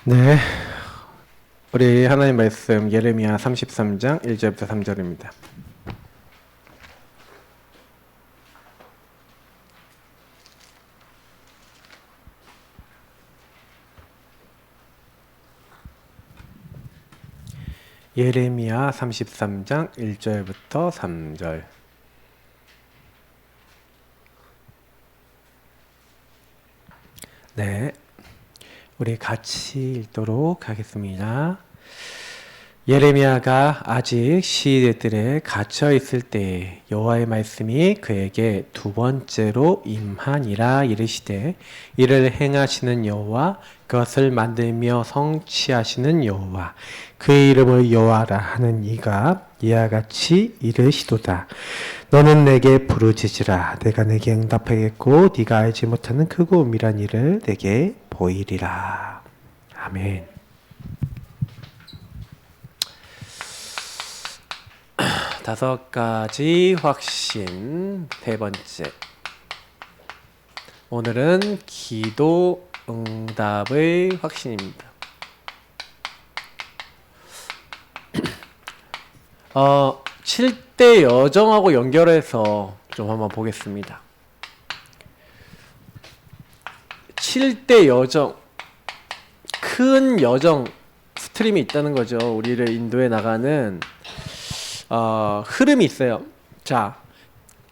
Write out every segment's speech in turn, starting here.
네, 우리 하나님 말씀 예레미야 33장 1절부터 3절입니다. 예레미야 33장 1절부터 3절. 네, 우리 같이 읽도록 하겠습니다. 예레미야가 아직 시대들에 갇혀 있을 때 여호와의 말씀이 그에게 두 번째로 임하니라. 이르시되 이를 행하시는 여호와, 그것을 만들며 성취하시는 여호와, 그의 이름을 여호와라 하는 이가 이와 같이 이르시도다. 너는 내게 부르짖으라. 내가 내게 응답하겠고 네가 알지 못하는 크고 은밀한 일을 내게 보이리라. 아멘. 다섯 가지 확신. 세 번째, 오늘은 기도 응답의 확신입니다. 7대 여정하고 연결해서 좀 한번 보겠습니다. 7대 여정, 큰 여정, 스트림이 있다는 거죠. 우리를 인도해 나가는 흐름이 있어요. 자,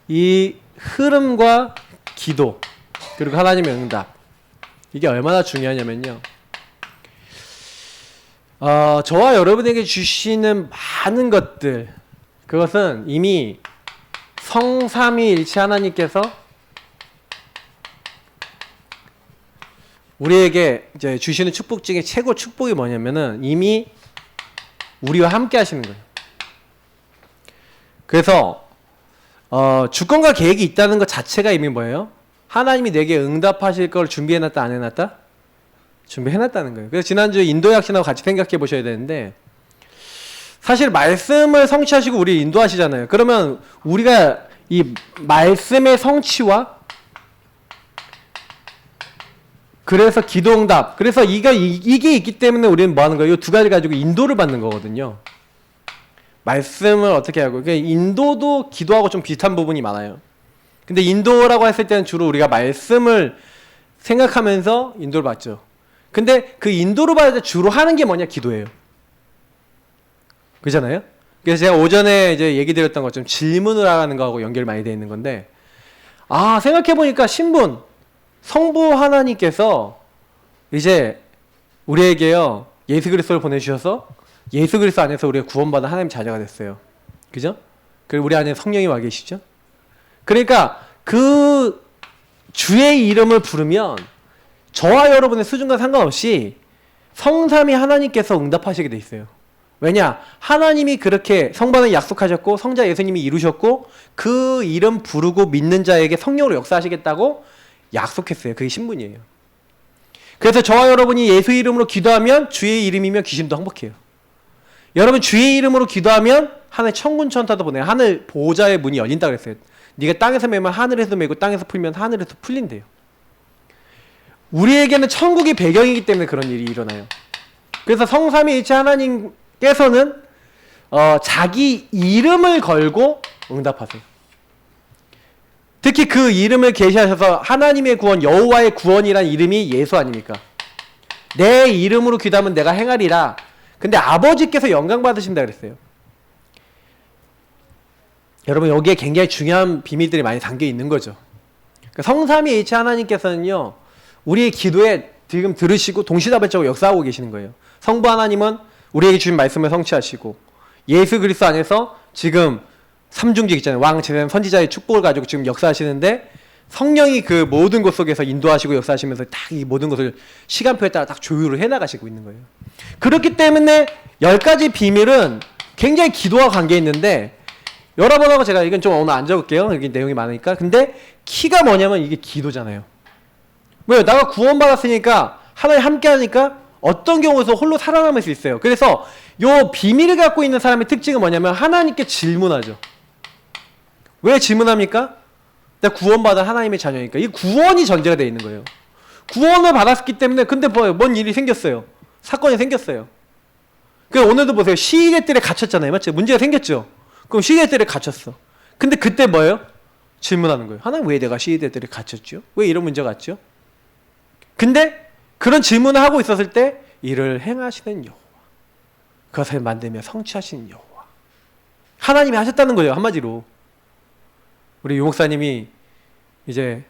이 흐름과 기도, 그리고 하나님의 응답, 이게 얼마나 중요하냐면요, 저와 여러분에게 주시는 많은 것들, 그것은 이미 성삼위일체 하나님께서 우리에게 이제 주시는 축복 중에 최고 축복이 뭐냐면은 이미 우리와 함께 하시는 거예요. 그래서 주권과 계획이 있다는 것 자체가 이미 뭐예요? 하나님이 내게 응답하실 걸 준비해놨다, 안 해놨다? 준비해놨다는 거예요. 그래서 지난주 인도약신하고 같이 생각해 보셔야 되는데, 사실 말씀을 성취하시고 우리 인도하시잖아요. 그러면 우리가 이 말씀의 성취와, 그래서 기도응답, 그래서 이게 있기 때문에 우리는 뭐 하는 거예요? 이 두 가지 가지고 인도를 받는 거거든요. 말씀을 어떻게 하고, 그러니까 인도도 기도하고 좀 비슷한 부분이 많아요. 근데 인도라고 했을 때는 주로 우리가 말씀을 생각하면서 인도를 받죠. 근데 그 인도를 받을 때 주로 하는 게 뭐냐? 기도예요. 그렇잖아요? 그래서 제가 오전에 이제 얘기 드렸던 것처럼 질문을 하는 거하고 연결이 많이 되어 있는 건데, 생각해보니까 신분, 성부 하나님께서 이제 우리에게요, 예수 그리스도를 보내주셔서 예수 그리스도 안에서 우리가 구원받은 하나님 자녀가 됐어요. 그죠? 그리고 우리 안에 성령이 와 계시죠? 그러니까 그 주의 이름을 부르면 저와 여러분의 수준과 상관없이 성삼위 하나님께서 응답하시게 돼 있어요. 왜냐? 하나님이 그렇게 성반을 약속하셨고 성자 예수님이 이루셨고 그 이름 부르고 믿는 자에게 성령으로 역사하시겠다고 약속했어요. 그게 신분이에요. 그래서 저와 여러분이 예수 이름으로 기도하면 주의 이름이면 귀신도 항복해요. 여러분 주의 이름으로 기도하면 하늘 천군 천사도 보내요. 하늘 보호자의 문이 열린다고 그랬어요. 네가 땅에서 매면 하늘에서 매고 땅에서 풀면 하늘에서 풀린대요. 우리에게는 천국이 배경이기 때문에 그런 일이 일어나요. 그래서 성삼위일체 하나님께서는 자기 이름을 걸고 응답하세요. 특히 그 이름을 계시하셔서 하나님의 구원, 여호와의 구원이란 이름이 예수 아닙니까? 내 이름으로 기도하면 내가 행하리라. 근데 아버지께서 영광 받으신다 그랬어요. 여러분 여기에 굉장히 중요한 비밀들이 많이 담겨 있는 거죠. 그러니까 성삼위일체 하나님께서는요, 우리의 기도에 지금 들으시고 동시다발적으로 역사하고 계시는 거예요. 성부 하나님은 우리에게 주신 말씀을 성취하시고 예수 그리스도 안에서 지금 삼중직 있잖아요. 왕, 제사장, 선지자의 축복을 가지고 지금 역사하시는데 성령이 그 모든 것 속에서 인도하시고 역사하시면서 딱 이 모든 것을 시간표에 따라 딱 조율을 해나가시고 있는 거예요. 그렇기 때문에 10가지 비밀은 굉장히 기도와 관계 있는데, 여러분하고 제가 이건 좀 오늘 안 적을게요. 여기 내용이 많으니까. 근데 키가 뭐냐면 이게 기도잖아요. 왜요? 내가 구원받았으니까 하나님 함께 하니까 어떤 경우에서 홀로 살아남을 수 있어요. 그래서 요 비밀을 갖고 있는 사람의 특징은 뭐냐면 하나님께 질문하죠. 왜 질문합니까? 내가 구원받은 하나님의 자녀니까. 이 구원이 전제가 되어 있는 거예요. 구원을 받았기 때문에, 근데 뭔 일이 생겼어요. 사건이 생겼어요. 그 오늘도 보세요. 시위대들에 갇혔잖아요. 맞죠? 문제가 생겼죠. 그럼 시위대들에 갇혔어. 근데 그때 뭐예요? 질문하는 거예요. 하나님 왜 내가 시위대들에 갇혔죠? 왜 이런 문제가 왔죠? 근데 그런 질문을 하고 있었을 때 이를 행하시는 여호와, 그것을 만들며 성취하시는 여호와, 하나님이 하셨다는 거예요. 한마디로. 우리 유 목사님이 이제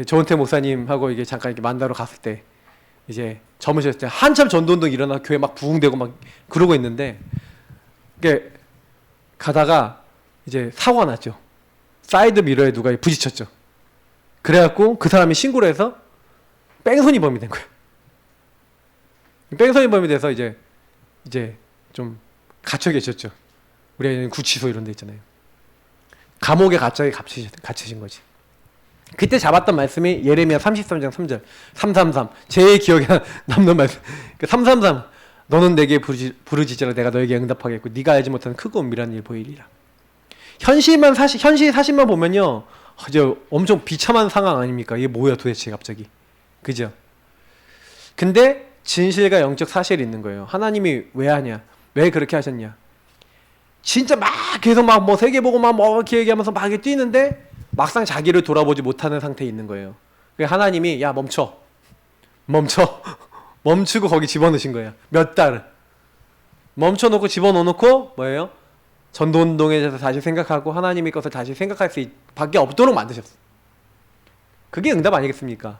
조은태 목사님하고 이게 잠깐 이렇게 만나러 갔을 때 이제 젊으셨을 때 한참 전도운동 일어나 교회 막 부흥되고 막 그러고 있는데 이게 가다가 이제 사고가 났죠. 사이드 미러에 누가 부딪혔죠. 그래갖고 그 사람이 신고를 해서 뺑소니범이 된 거예요. 뺑소니범이 돼서 이제 좀 갇혀 계셨죠. 우리 구치소 이런 데 있잖아요. 감옥에 갑자기 갇히신 거지. 그때 잡았던 말씀이 예레미야 33장 3절 333 제일 기억에 남는 말씀. 333 너는 내게 부르짖으라 내가 너에게 응답하겠고 네가 알지 못하는 크고 은밀한 일 보이리라. 현실 사실만 보면요 이제 엄청 비참한 상황 아닙니까? 이게 뭐야 도대체 갑자기. 그죠? 근데 진실과 영적 사실이 있는 거예요. 하나님이 왜 하냐? 왜 그렇게 하셨냐? 진짜 막 계속 막 뭐 세계 보고 막 뭐 이렇게 얘기하면서 막 이렇게 뛰는데 막상 자기를 돌아보지 못하는 상태에 있는 거예요. 그래서 하나님이 야 멈춰 멈추고 거기 집어넣으신 거예요. 몇 달을 멈춰놓고 집어넣어놓고 뭐예요? 전도운동에 대해서 다시 생각하고 하나님의 것을 다시 생각할 수 밖에 없도록 만드셨어요. 그게 응답 아니겠습니까?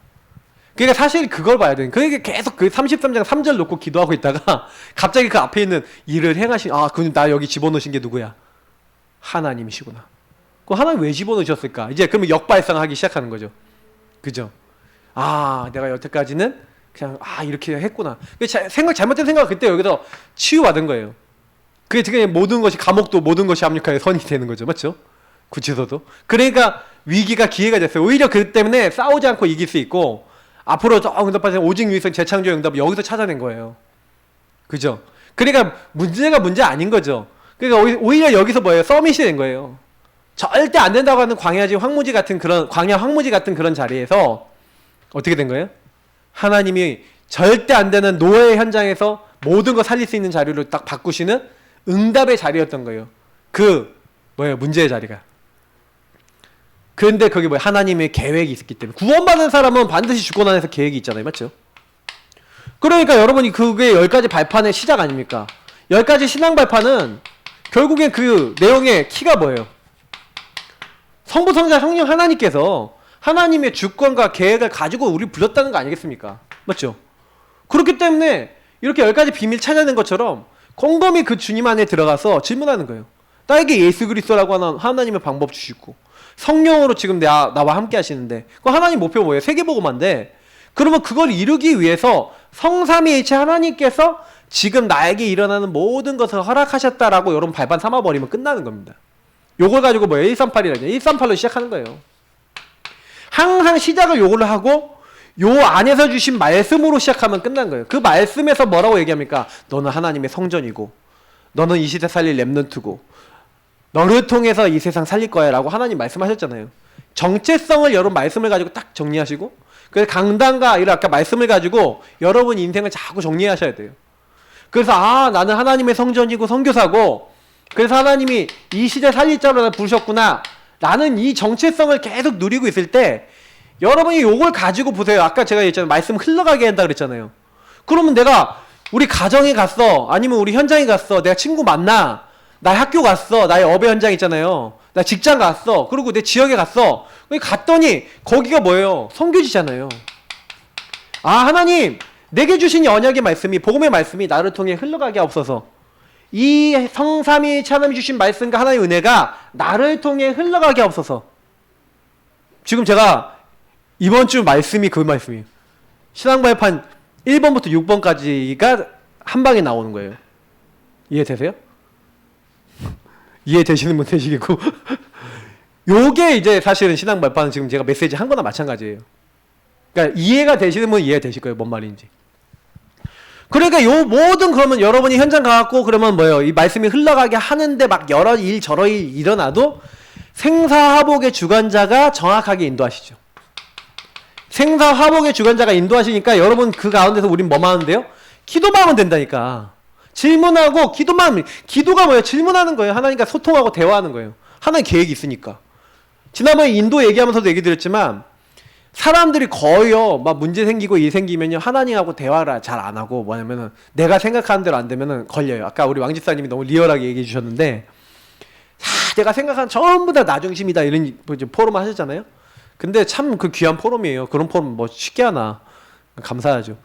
그러니까 사실 그걸 봐야 돼요. 그러니까 계속 그 33장 3절 놓고 기도하고 있다가 갑자기 그 앞에 있는 일을 행하신 그럼 나 여기 집어넣으신 게 누구야? 하나님이시구나. 그럼 하나님 왜 집어넣으셨을까? 이제 그러면 역발상하기 시작하는 거죠. 그죠? 내가 여태까지는 그냥 이렇게 했구나. 잘못된 생각 그때 여기서 치유받은 거예요. 그게 모든 것이 감옥도 모든 것이 압력하에 선이 되는 거죠. 맞죠? 구치소도. 그러니까 위기가 기회가 됐어요. 오히려 그 때문에 싸우지 않고 이길 수 있고 앞으로 응답하신 오직 유일성 재창조의 응답을 여기서 찾아낸 거예요. 그죠? 그러니까 문제가 문제 아닌 거죠. 그러니까 오히려 여기서 뭐예요? 서밋이 된 거예요. 절대 안 된다고 하는 광야 황무지 같은 그런 자리에서 어떻게 된 거예요? 하나님이 절대 안 되는 노예 현장에서 모든 거 살릴 수 있는 자리로 딱 바꾸시는 응답의 자리였던 거예요. 문제의 자리가. 그런데 거기 하나님의 계획이 있었기 때문에 구원받은 사람은 반드시 주권 안에서 계획이 있잖아요. 맞죠? 그러니까 여러분이 그게 10가지 발판의 시작 아닙니까? 10가지 신앙 발판은 결국엔 그 내용의 키가 뭐예요? 성부, 성자, 성령 하나님께서 하나님의 주권과 계획을 가지고 우리 불렀다는 거 아니겠습니까? 맞죠? 그렇기 때문에 이렇게 10가지 비밀 찾아낸 것처럼 곰곰이 그 주님 안에 들어가서 질문하는 거예요. 나에게 예수 그리스도라고 하는 하나님의 방법 주시고 성령으로 지금 나와 함께 하시는데 그 하나님 목표 뭐예요? 세계복음화인데 그러면 그걸 이루기 위해서 성삼위일체 하나님께서 지금 나에게 일어나는 모든 것을 허락하셨다라고 여러분 발판 삼아버리면 끝나는 겁니다. 요걸 가지고 138이라죠. 138로 시작하는 거예요. 항상 시작을 요걸로 하고 요 안에서 주신 말씀으로 시작하면 끝난 거예요. 그 말씀에서 뭐라고 얘기합니까? 너는 하나님의 성전이고 너는 이 시대 살릴 렘넌트고 너를 통해서 이 세상 살릴 거야 라고 하나님 말씀하셨잖아요. 정체성을 여러분 말씀을 가지고 딱 정리하시고 그래서 강단과 이런 아까 말씀을 가지고 여러분 인생을 자꾸 정리하셔야 돼요. 그래서 나는 하나님의 성전이고 선교사고 그래서 하나님이 이 시대 살릴 자로 나 부르셨구나 라는 이 정체성을 계속 누리고 있을 때 여러분이 요걸 가지고 보세요. 아까 제가 얘기했잖아요. 말씀 흘러가게 한다 그랬잖아요. 그러면 내가 우리 가정에 갔어 아니면 우리 현장에 갔어 내가 친구 만나 나 학교 갔어 나의 업의 현장 있잖아요. 나 직장 갔어 그리고 내 지역에 갔어 갔더니 거기가 뭐예요? 선교지잖아요. 하나님 내게 주신 언약의 말씀이 복음의 말씀이 나를 통해 흘러가게 하옵소서. 이 성삼위일체 하나님이 주신 말씀과 하나님의 은혜가 나를 통해 흘러가게 하옵소서. 지금 제가 이번 주 말씀이 그 말씀이에요. 신앙발판 1번부터 6번까지가 한 방에 나오는 거예요. 이해되세요? 이해되시는 분 되시겠고 요게 이제 사실은 신앙발판은 지금 제가 메시지 한 거나 마찬가지예요. 그러니까 이해가 되시는 분은 이해되실 거예요. 뭔 말인지. 그러니까 요 모든 그러면 여러분이 현장 가갖고 그러면 뭐예요? 이 말씀이 흘러가게 하는데 막 여러 일 저러 일 일어나도 생사화복의 주관자가 정확하게 인도하시죠. 생사화복의 주관자가 인도하시니까 여러분 그 가운데서 우린 뭐만 하는데요? 기도만 하면 된다니까. 질문하고 기도만, 기도가 뭐예요? 질문하는 거예요. 하나님과 소통하고 대화하는 거예요. 하나님 계획이 있으니까. 지난번에 인도 얘기하면서도 얘기 드렸지만 사람들이 거의요, 막 문제 생기고 일 생기면요, 하나님하고 대화를 잘 안 하고, 뭐냐면은, 내가 생각하는 대로 안 되면은 걸려요. 아까 우리 왕집사님이 너무 리얼하게 얘기해 주셨는데, 내가 생각한 전부 다 나중심이다, 이런 포럼 하셨잖아요? 근데 참 그 귀한 포럼이에요. 그런 포럼 뭐 쉽게 하나. 감사하죠.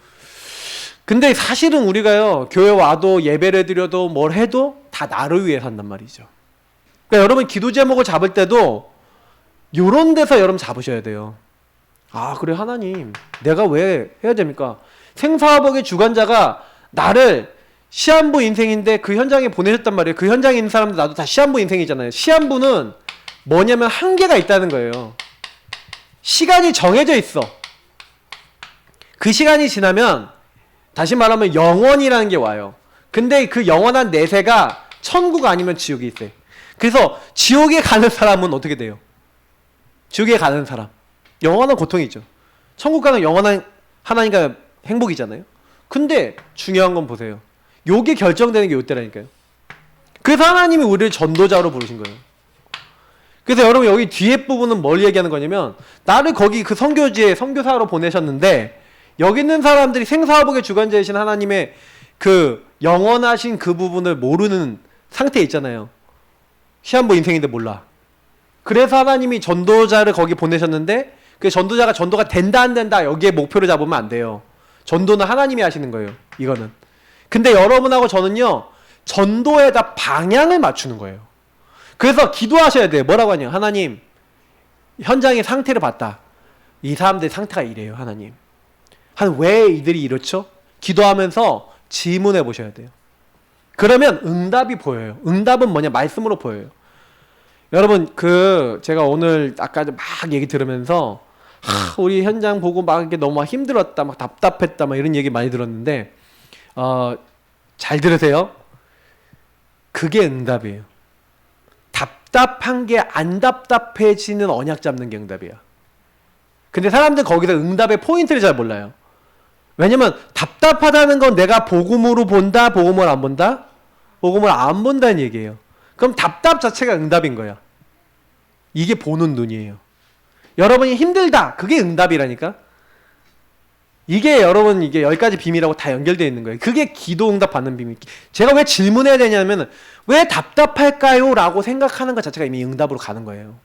근데 사실은 우리가요, 교회 와도 예배를 드려도 뭘 해도 다 나를 위해 산단 말이죠. 그러니까 여러분 기도 제목을 잡을 때도 요런 데서 여러분 잡으셔야 돼요. 아, 그래, 하나님, 내가 왜 해야 됩니까? 생사화복의 주관자가 나를 시한부 인생인데 그 현장에 보내셨단 말이에요. 그 현장에 있는 사람들 나도 다 시한부 인생이잖아요. 시한부는 뭐냐면 한계가 있다는 거예요. 시간이 정해져 있어. 그 시간이 지나면 다시 말하면 영원이라는 게 와요. 근데 그 영원한 내세가 천국 아니면 지옥이 있어요. 그래서 지옥에 가는 사람은 어떻게 돼요? 지옥에 가는 사람, 영원한 고통이죠. 천국 가는 영원한 하나님과 행복이잖아요. 근데 중요한 건 보세요. 요게 결정되는 게 요때라니까요. 그래서 하나님이 우리를 전도자로 부르신 거예요. 그래서 여러분 여기 뒤에 부분은 뭘 얘기하는 거냐면, 나를 거기 그 선교지에 선교사로 보내셨는데 여기 있는 사람들이 생사화복의 주관자이신 하나님의 그 영원하신 그 부분을 모르는 상태에 있잖아요. 시한부 인생인데 몰라. 그래서 하나님이 전도자를 거기 보내셨는데 그 전도자가 전도가 된다 안 된다 여기에 목표를 잡으면 안 돼요. 전도는 하나님이 하시는 거예요. 이거는. 근데 여러분하고 저는요, 전도에다 방향을 맞추는 거예요. 그래서 기도하셔야 돼요. 뭐라고 하냐? 하나님, 현장의 상태를 봤다. 이 사람들의 상태가 이래요. 하나님, 왜 이들이 이렇죠? 기도하면서 질문해 보셔야 돼요. 그러면 응답이 보여요. 응답은 뭐냐? 말씀으로 보여요. 여러분, 제가 오늘 아까 막 얘기 들으면서 우리 현장 보고 막 이게 너무 힘들었다, 막 답답했다, 막 이런 얘기 많이 들었는데, 잘 들으세요. 그게 응답이에요. 답답한 게 안 답답해지는 언약 잡는 게 응답이야. 근데 사람들 거기서 응답의 포인트를 잘 몰라요. 왜냐면 답답하다는 건 내가 복음으로 본다, 복음을 안 본다? 복음을 안 본다는 얘기예요. 그럼 답답 자체가 응답인 거야. 이게 보는 눈이에요. 여러분이 힘들다, 그게 응답이라니까. 이게 여러분, 이게 10가지 비밀하고 다 연결되어 있는 거예요. 그게 기도 응답 받는 비밀. 제가 왜 질문해야 되냐면, 왜 답답할까요? 라고 생각하는 것 자체가 이미 응답으로 가는 거예요.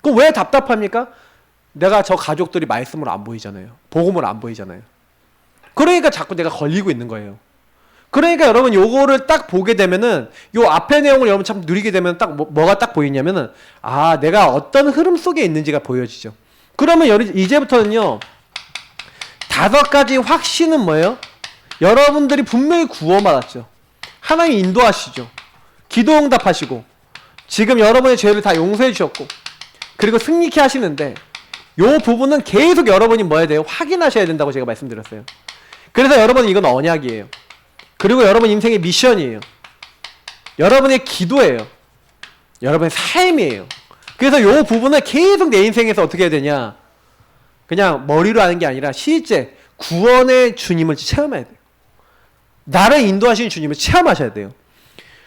그럼 왜 답답합니까? 내가 저 가족들이 말씀을 안 보이잖아요. 복음을 안 보이잖아요. 그러니까 자꾸 내가 걸리고 있는 거예요. 그러니까 여러분 요거를 딱 보게 되면은, 요 앞의 내용을 여러분 참 누리게 되면 딱 뭐가 딱 보이냐면은, 아, 내가 어떤 흐름 속에 있는지가 보여지죠. 그러면 이제부터는요, 5가지 확신은 뭐예요? 여러분들이 분명히 구원받았죠. 하나님 인도하시죠. 기도 응답하시고, 지금 여러분의 죄를 다 용서해 주셨고, 그리고 승리케 하시는데, 요 부분은 계속 여러분이 뭐 해야 돼요? 확인하셔야 된다고 제가 말씀드렸어요. 그래서 여러분, 이건 언약이에요. 그리고 여러분 인생의 미션이에요. 여러분의 기도예요. 여러분의 삶이에요. 그래서 요 부분을 계속 내 인생에서 어떻게 해야 되냐? 그냥 머리로 하는 게 아니라 실제 구원의 주님을 체험해야 돼요. 나를 인도하시는 주님을 체험하셔야 돼요.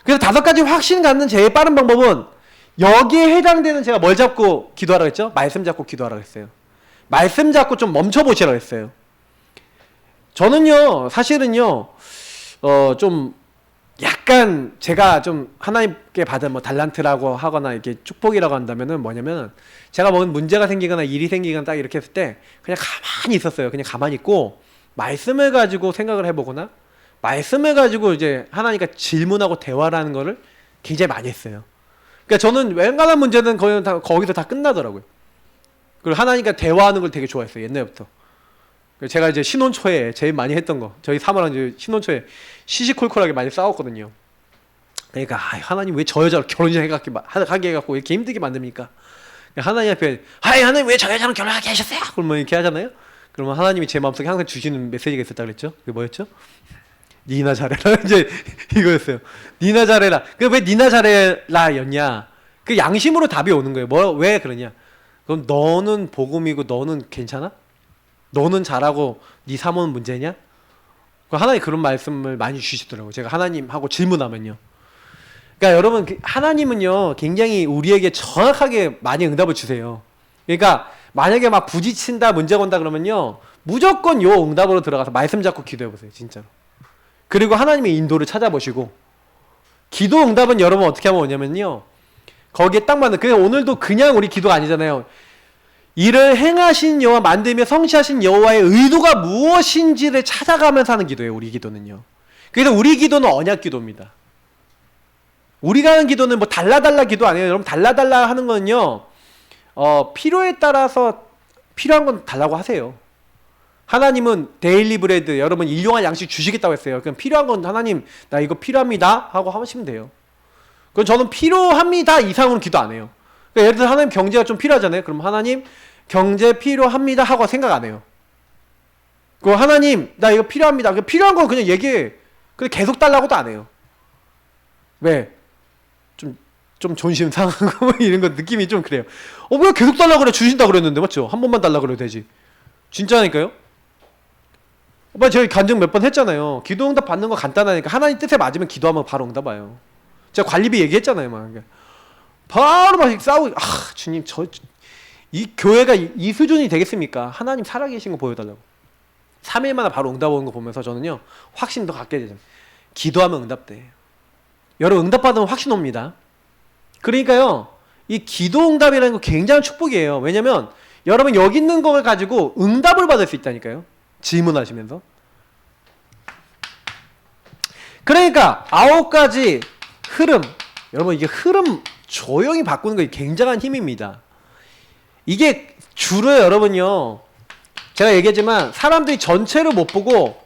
그래서 5가지 확신 갖는 제일 빠른 방법은, 여기에 해당되는, 제가 뭘 잡고 기도하라고 했죠? 말씀 잡고 기도하라고 했어요. 말씀 잡고 좀 멈춰보시라고 했어요. 저는요, 사실은요, 좀 약간 제가 좀 하나님께 받은 뭐 달란트라고 하거나 이렇게 축복이라고 한다면은 뭐냐면, 제가 뭐 문제가 생기거나 일이 생기거나 딱 이렇게 했을 때 그냥 가만히 있었어요. 그냥 가만히 있고 말씀을 가지고 생각을 해보거나 말씀을 가지고 이제 하나님과 질문하고 대화를 하는 거를 굉장히 많이 했어요. 그러니까 저는 웬간한 문제는 거의 다 거기서 다 끝나더라고요. 그리고 하나님과 대화하는 걸 되게 좋아했어요. 옛날부터. 제가 이제 신혼초에 제일 많이 했던 거, 저희 사모랑 이제 신혼초에 시시콜콜하게 많이 싸웠거든요. 그러니까 하나님 왜 저 여자를 결혼하게 해갖고 이렇게 힘들게 만듭니까? 하나님 앞에 하나님 왜 저 여자랑 결혼하게 하셨어요? 그러면 이렇게 하잖아요. 그러면 하나님이 제 마음속에 항상 주시는 메시지가 있었다 그랬죠. 그게 뭐였죠? 니나 잘해라. 이제 이거였어요. 니나 잘해라. 왜 니나 잘해라였냐? 그 양심으로 답이 오는 거예요. 왜 그러냐? 그럼 너는 복음이고 너는 괜찮아? 너는 잘하고 네 사모는 문제냐? 하나님 그런 말씀을 많이 주시더라고요. 제가 하나님하고 질문하면요. 그러니까 여러분, 하나님은요 굉장히 우리에게 정확하게 많이 응답을 주세요. 그러니까 만약에 막 부딪힌다, 문제가 온다 그러면요 무조건 요 응답으로 들어가서 말씀 잡고 기도해 보세요. 진짜로. 그리고 하나님의 인도를 찾아보시고, 기도 응답은 여러분 어떻게 하면 오냐면요, 거기에 딱 맞는, 그냥 오늘도 그냥 우리 기도가 아니잖아요. 이를 행하신 여호와, 만들며 성취하신 여호와의 의도가 무엇인지를 찾아가면서 하는 기도예요. 우리 기도는요. 그래서 우리 기도는 언약 기도입니다. 우리가 하는 기도는 뭐 달라달라 기도 아니에요. 여러분, 달라달라 하는 거는요 필요에 따라서 필요한 건 달라고 하세요. 하나님은 데일리 브레드, 여러분 일용할 양식 주시겠다고 했어요. 그럼 필요한 건 하나님 나 이거 필요합니다 하고 하시면 돼요. 그럼 저는 필요합니다 이상으로 기도 안 해요. 그러니까 예를 들어 하나님 경제가 좀 필요하잖아요. 그럼 하나님 경제 필요합니다 하고 생각 안 해요. 그 하나님 나 이거 필요합니다. 필요한 건 그냥 얘기해. 근데 계속 달라고도 안 해요. 왜? 좀 존심 상하고 이런 거 느낌이 좀 그래요. 왜 계속 달라고 그래? 주신다 그랬는데 맞죠? 한 번만 달라고 그래도 되지. 진짜니까요. 저희 간증 몇 번 했잖아요. 기도 응답 받는 거 간단하니까 하나님 뜻에 맞으면 기도하면 바로 응답 와요. 제가 관리비 얘기했잖아요. 막 바로 막 싸우고, 주님 이 교회가 이 수준이 되겠습니까? 하나님 살아계신 거 보여달라고. 3일 만에 바로 응답 오는 거 보면서 저는요 확신 더 갖게 되죠. 기도하면 응답돼. 여러분 응답받으면 확신 옵니다. 그러니까요 이 기도 응답이라는 거 굉장한 축복이에요. 왜냐면 여러분 여기 있는 걸 가지고 응답을 받을 수 있다니까요. 질문하시면서. 그러니까 9가지 흐름, 여러분 이게 흐름 조용히 바꾸는 거 굉장한 힘입니다. 이게 주로 여러분요 제가 얘기했지만 사람들이 전체를 못 보고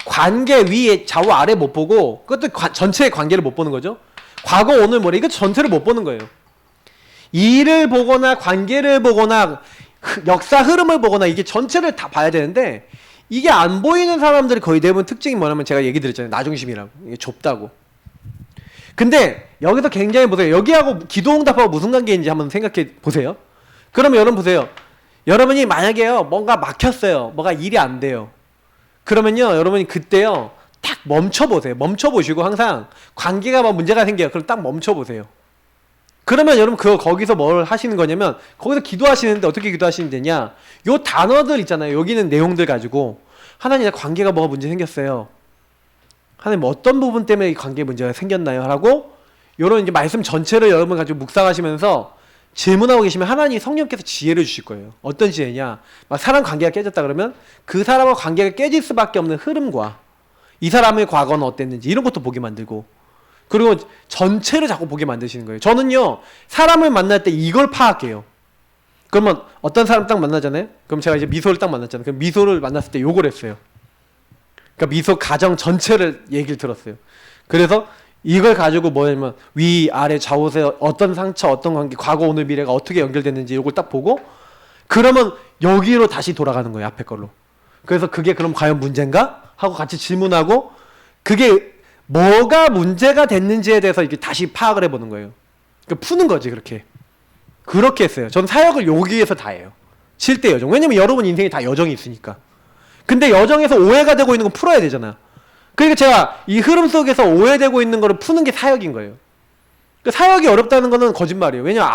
관계 위 좌우 아래 못 보고 그것도 전체의 관계를 못 보는 거죠. 과거 오늘 모레 이거 전체를 못 보는 거예요. 일을 보거나 관계를 보거나 역사 흐름을 보거나 이게 전체를 다 봐야 되는데 이게 안 보이는 사람들이 거의 대부분 특징이 뭐냐면 제가 얘기 드렸잖아요. 나중심이라고. 이게 좁다고. 근데 여기서 굉장히 보세요. 여기하고 기도응답하고 무슨 관계인지 한번 생각해 보세요. 그러면 여러분 보세요. 여러분이 만약에요 뭔가 막혔어요. 뭐가 일이 안 돼요. 그러면요 여러분이 그때요 딱 멈춰보세요. 멈춰보시고 항상 관계가 뭐 문제가 생겨요. 그럼 딱 멈춰보세요. 그러면 여러분 거기서 뭘 하시는 거냐면 거기서 기도하시는데 어떻게 기도하시면 되냐, 요 단어들 있잖아요. 여기는 내용들 가지고 하나님 관계가 뭐가 문제 생겼어요. 하나님 어떤 부분 때문에 이 관계에 문제가 생겼나요? 하고 요런 이제 말씀 전체를 여러분 가지고 묵상하시면서 질문하고 계시면 하나님 성령께서 지혜를 주실 거예요. 어떤 지혜냐, 막 사람 관계가 깨졌다 그러면 그 사람과 관계가 깨질 수밖에 없는 흐름과 이 사람의 과거는 어땠는지 이런 것도 보게 만들고, 그리고 전체를 자꾸 보게 만드시는 거예요. 저는요 사람을 만날 때 이걸 파악해요. 그러면 어떤 사람 딱 만나잖아요. 그럼 제가 이제 미소를 딱 만났잖아요. 그럼 미소를 만났을 때 요걸 했어요. 그러니까 미소 가정 전체를 얘기를 들었어요. 그래서 이걸 가지고 뭐냐면 위, 아래, 좌우세 어떤 상처, 어떤 관계, 과거, 오늘, 미래가 어떻게 연결됐는지 이걸 딱 보고 그러면 여기로 다시 돌아가는 거예요. 앞에 걸로. 그래서 그게 그럼 과연 문제인가? 하고 같이 질문하고 그게 뭐가 문제가 됐는지에 대해서 이렇게 다시 파악을 해보는 거예요. 그러니까 푸는 거지 그렇게 했어요. 전 사역을 여기에서 다 해요. 실대 여정. 왜냐면 여러분 인생에 다 여정이 있으니까. 근데 여정에서 오해가 되고 있는 건 풀어야 되잖아. 그러니까 제가 이 흐름 속에서 오해되고 있는 거를 푸는 게 사역인 거예요. 그러니까 사역이 어렵다는 거는 거짓말이에요. 왜냐면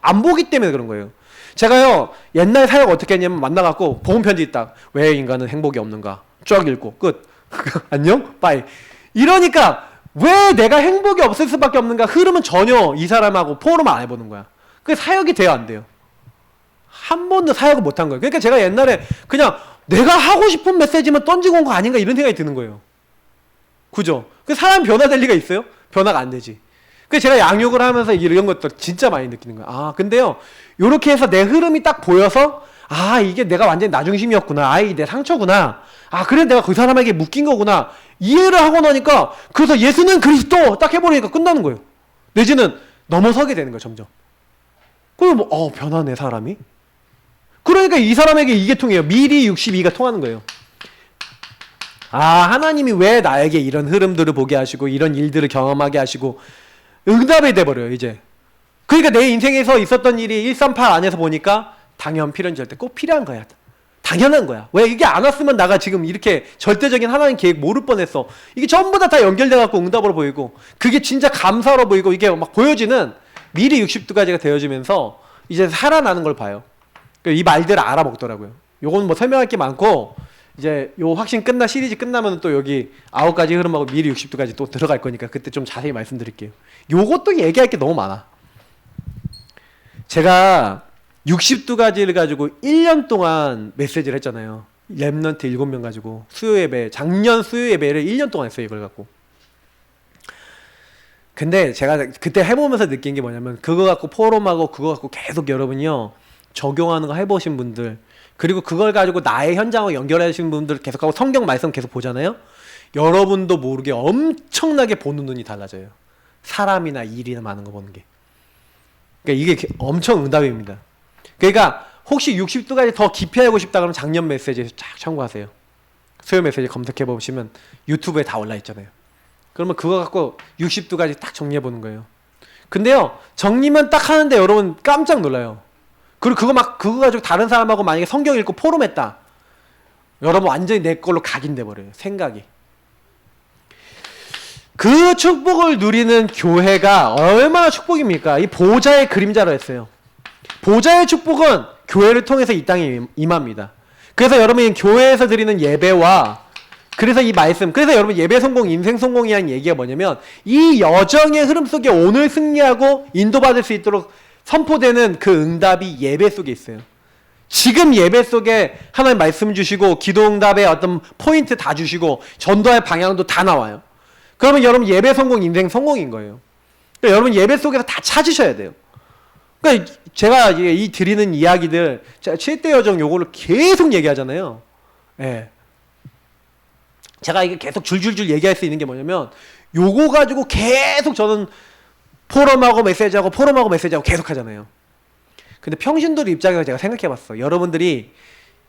안 보기 때문에 그런 거예요. 제가요 옛날 사역 어떻게 했냐면 만나갖고 복음 편지 있다. 왜 인간은 행복이 없는가? 쫙 읽고 끝. 안녕? 빠이. 이러니까 왜 내가 행복이 없을 수밖에 없는가? 흐름은 전혀 이 사람하고 포럼을 안 해보는 거야. 그게 사역이 돼요, 안 돼요? 한 번도 사역을 못한 거예요. 그러니까 제가 옛날에 그냥 내가 하고 싶은 메시지만 던지고 온 거 아닌가 이런 생각이 드는 거예요. 그죠? 그 사람 변화될 리가 있어요? 변화가 안 되지. 그래서 제가 양육을 하면서 이런 것들 진짜 많이 느끼는 거예요. 근데요 요렇게 해서 내 흐름이 딱 보여서 이게 내가 완전히 나중심이었구나. 이게 내 상처구나. 그래 내가 그 사람에게 묶인 거구나. 이해를 하고 나니까 그래서 예수는 그리스도 딱 해버리니까 끝나는 거예요. 내지는 넘어서게 되는 거예요. 점점. 그리고 변하네 사람이. 그러니까 이 사람에게 이게 통해요. 미리 62가 통하는 거예요. 하나님이 왜 나에게 이런 흐름들을 보게 하시고 이런 일들을 경험하게 하시고 응답이 돼버려요 이제. 그러니까 내 인생에서 있었던 일이 138 안에서 보니까 당연 필연 절대 꼭 필요한 거야. 당연한 거야. 왜 이게 안 왔으면 나가 지금 이렇게 절대적인 하나님 계획 모를 뻔했어. 이게 전부 다 연결돼 갖고 응답으로 보이고 그게 진짜 감사로 보이고 이게 막 보여지는 미리 60도까지가 되어지면서 이제 살아나는 걸 봐요. 이 말들을 알아먹더라고요. 요건 뭐 설명할 게 많고 이제 요 확신 시리즈 끝나면 또 여기 9가지 흐름하고 미리 60도까지 또 들어갈 거니까 그때 좀 자세히 말씀드릴게요. 요것도 얘기할 게 너무 많아. 제가 60도까지를 가지고 1년 동안 메시지를 했잖아요. 랩넌트 7명 가지고 수요예배, 작년 수요예배를 1년 동안 했어요. 이걸 갖고. 근데 제가 그때 해보면서 느낀 게 뭐냐면 그거 갖고 포럼하고 그거 갖고 계속 여러분이요 적용하는 거 해보신 분들 그리고 그걸 가지고 나의 현장하고 연결하신 분들 계속하고 성경 말씀 계속 보잖아요. 여러분도 모르게 엄청나게 보는 눈이 달라져요. 사람이나 일이나 많은 거 보는 게. 그러니까 이게 엄청 응답입니다. 그러니까 혹시 60도까지 더 깊이 알고 싶다 그러면 작년 메시지에서 쫙 참고하세요. 수요 메시지 검색해 보시면 유튜브에 다 올라 있잖아요. 그러면 그거 갖고 60도까지 딱 정리해 보는 거예요. 근데요 정리만 딱 하는데 여러분 깜짝 놀라요. 그리고 그거 가지고 다른 사람하고 만약에 성경 읽고 포럼했다. 여러분 완전히 내 걸로 각인돼 버려요. 생각이. 그 축복을 누리는 교회가 얼마나 축복입니까? 이 보좌의 그림자로 했어요. 보좌의 축복은 교회를 통해서 이 땅에 임합니다. 그래서 여러분이 교회에서 드리는 예배와 그래서 이 말씀, 그래서 여러분 예배 성공, 인생 성공이라는 얘기가 뭐냐면 이 여정의 흐름 속에 오늘 승리하고 인도받을 수 있도록 선포되는 그 응답이 예배 속에 있어요. 지금 예배 속에 하나님 말씀 주시고 기도 응답의 어떤 포인트 다 주시고 전도할 방향도 다 나와요. 그러면 여러분 예배 성공, 인생 성공인 거예요. 그러니까 여러분 예배 속에서 다 찾으셔야 돼요. 그러니까 제가 이 드리는 이야기들, 제가 7대 여정 요거를 계속 얘기하잖아요. 예. 제가 이게 계속 줄줄줄 얘기할 수 있는 게 뭐냐면 요거 가지고 계속 저는 포럼하고 메시지하고 계속 하잖아요. 근데 평신도들 입장에서 제가 생각해봤어. 여러분들이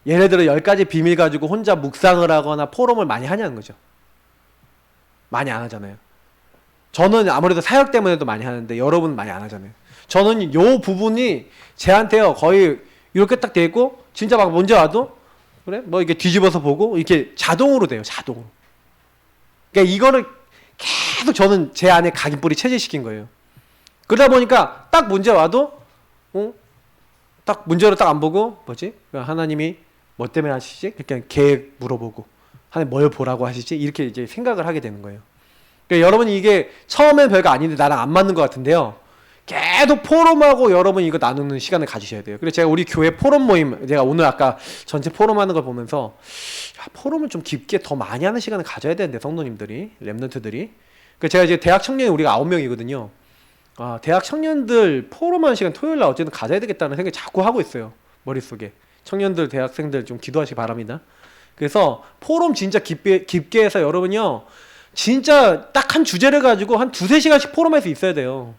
예를 들어 10가지 비밀 가지고 혼자 묵상을 하거나 포럼을 많이 하냐는 거죠. 많이 안 하잖아요. 저는 아무래도 사역 때문에도 많이 하는데 여러분은 많이 안 하잖아요. 저는 요 부분이 제한테요 거의 이렇게 딱 돼 있고 진짜 막 문제 와도 그래 뭐 이렇게 뒤집어서 보고 이렇게 자동으로 돼요. 자동으로. 그러니까 이거를 계속 저는 제 안에 각인뿌리 체질시킨 거예요. 그러다 보니까 딱 문제 와도 딱 문제로 딱 안 보고 뭐지? 하나님이 뭐 때문에 하시지? 그냥 계획 물어보고 하나님 뭘 보라고 하시지? 이렇게 이제 생각을 하게 되는 거예요. 그러니까 여러분이 이게 처음엔 별거 아닌데 나랑 안 맞는 것 같은데요. 계속 포럼하고 여러분 이거 나누는 시간을 가지셔야 돼요. 그래서 제가 우리 교회 포럼 모임, 제가 오늘 아까 전체 포럼 하는 걸 보면서 야, 포럼을 좀 깊게 더 많이 하는 시간을 가져야 되는데 성도님들이, 랩런트들이. 그러니까 제가 이제 대학 청년이 우리가 9명이거든요. 아, 대학 청년들 포럼 하는 시간 토요일 날 어쨌든 가져야 되겠다는 생각이 자꾸 하고 있어요. 머릿속에. 청년들, 대학생들 좀 기도하시기 바랍니다. 그래서 포럼 진짜 깊게 해서 여러분요. 진짜 딱 한 주제를 가지고 한 2-3시간씩 포럼할 수 있어야 돼요.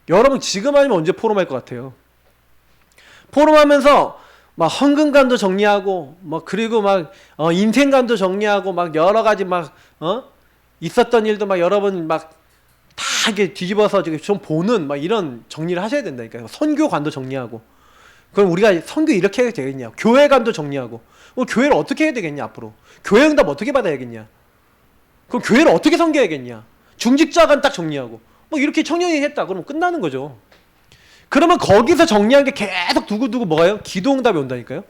여러분 지금 아니면 언제 포럼할 것 같아요? 포럼하면서 막 헌금관도 정리하고 막 그리고 막 인생관도 정리하고 막 여러 가지 막 있었던 일도 막 여러분 막 다 이렇게 뒤집어서 좀 보는 막 이런 정리를 하셔야 된다니까요. 선교관도 정리하고. 그럼 우리가 선교 이렇게 해야 되겠냐? 교회관도 정리하고. 교회를 어떻게 해야 되겠냐 앞으로? 교회 응답 어떻게 받아야겠냐? 그럼 교회를 어떻게 섬겨야겠냐? 중직자관 딱 정리하고. 뭐 이렇게 청년이 했다 그러면 끝나는 거죠. 그러면 거기서 정리한 게 계속 두고두고 뭐가요? 기도 응답이 온다니까요.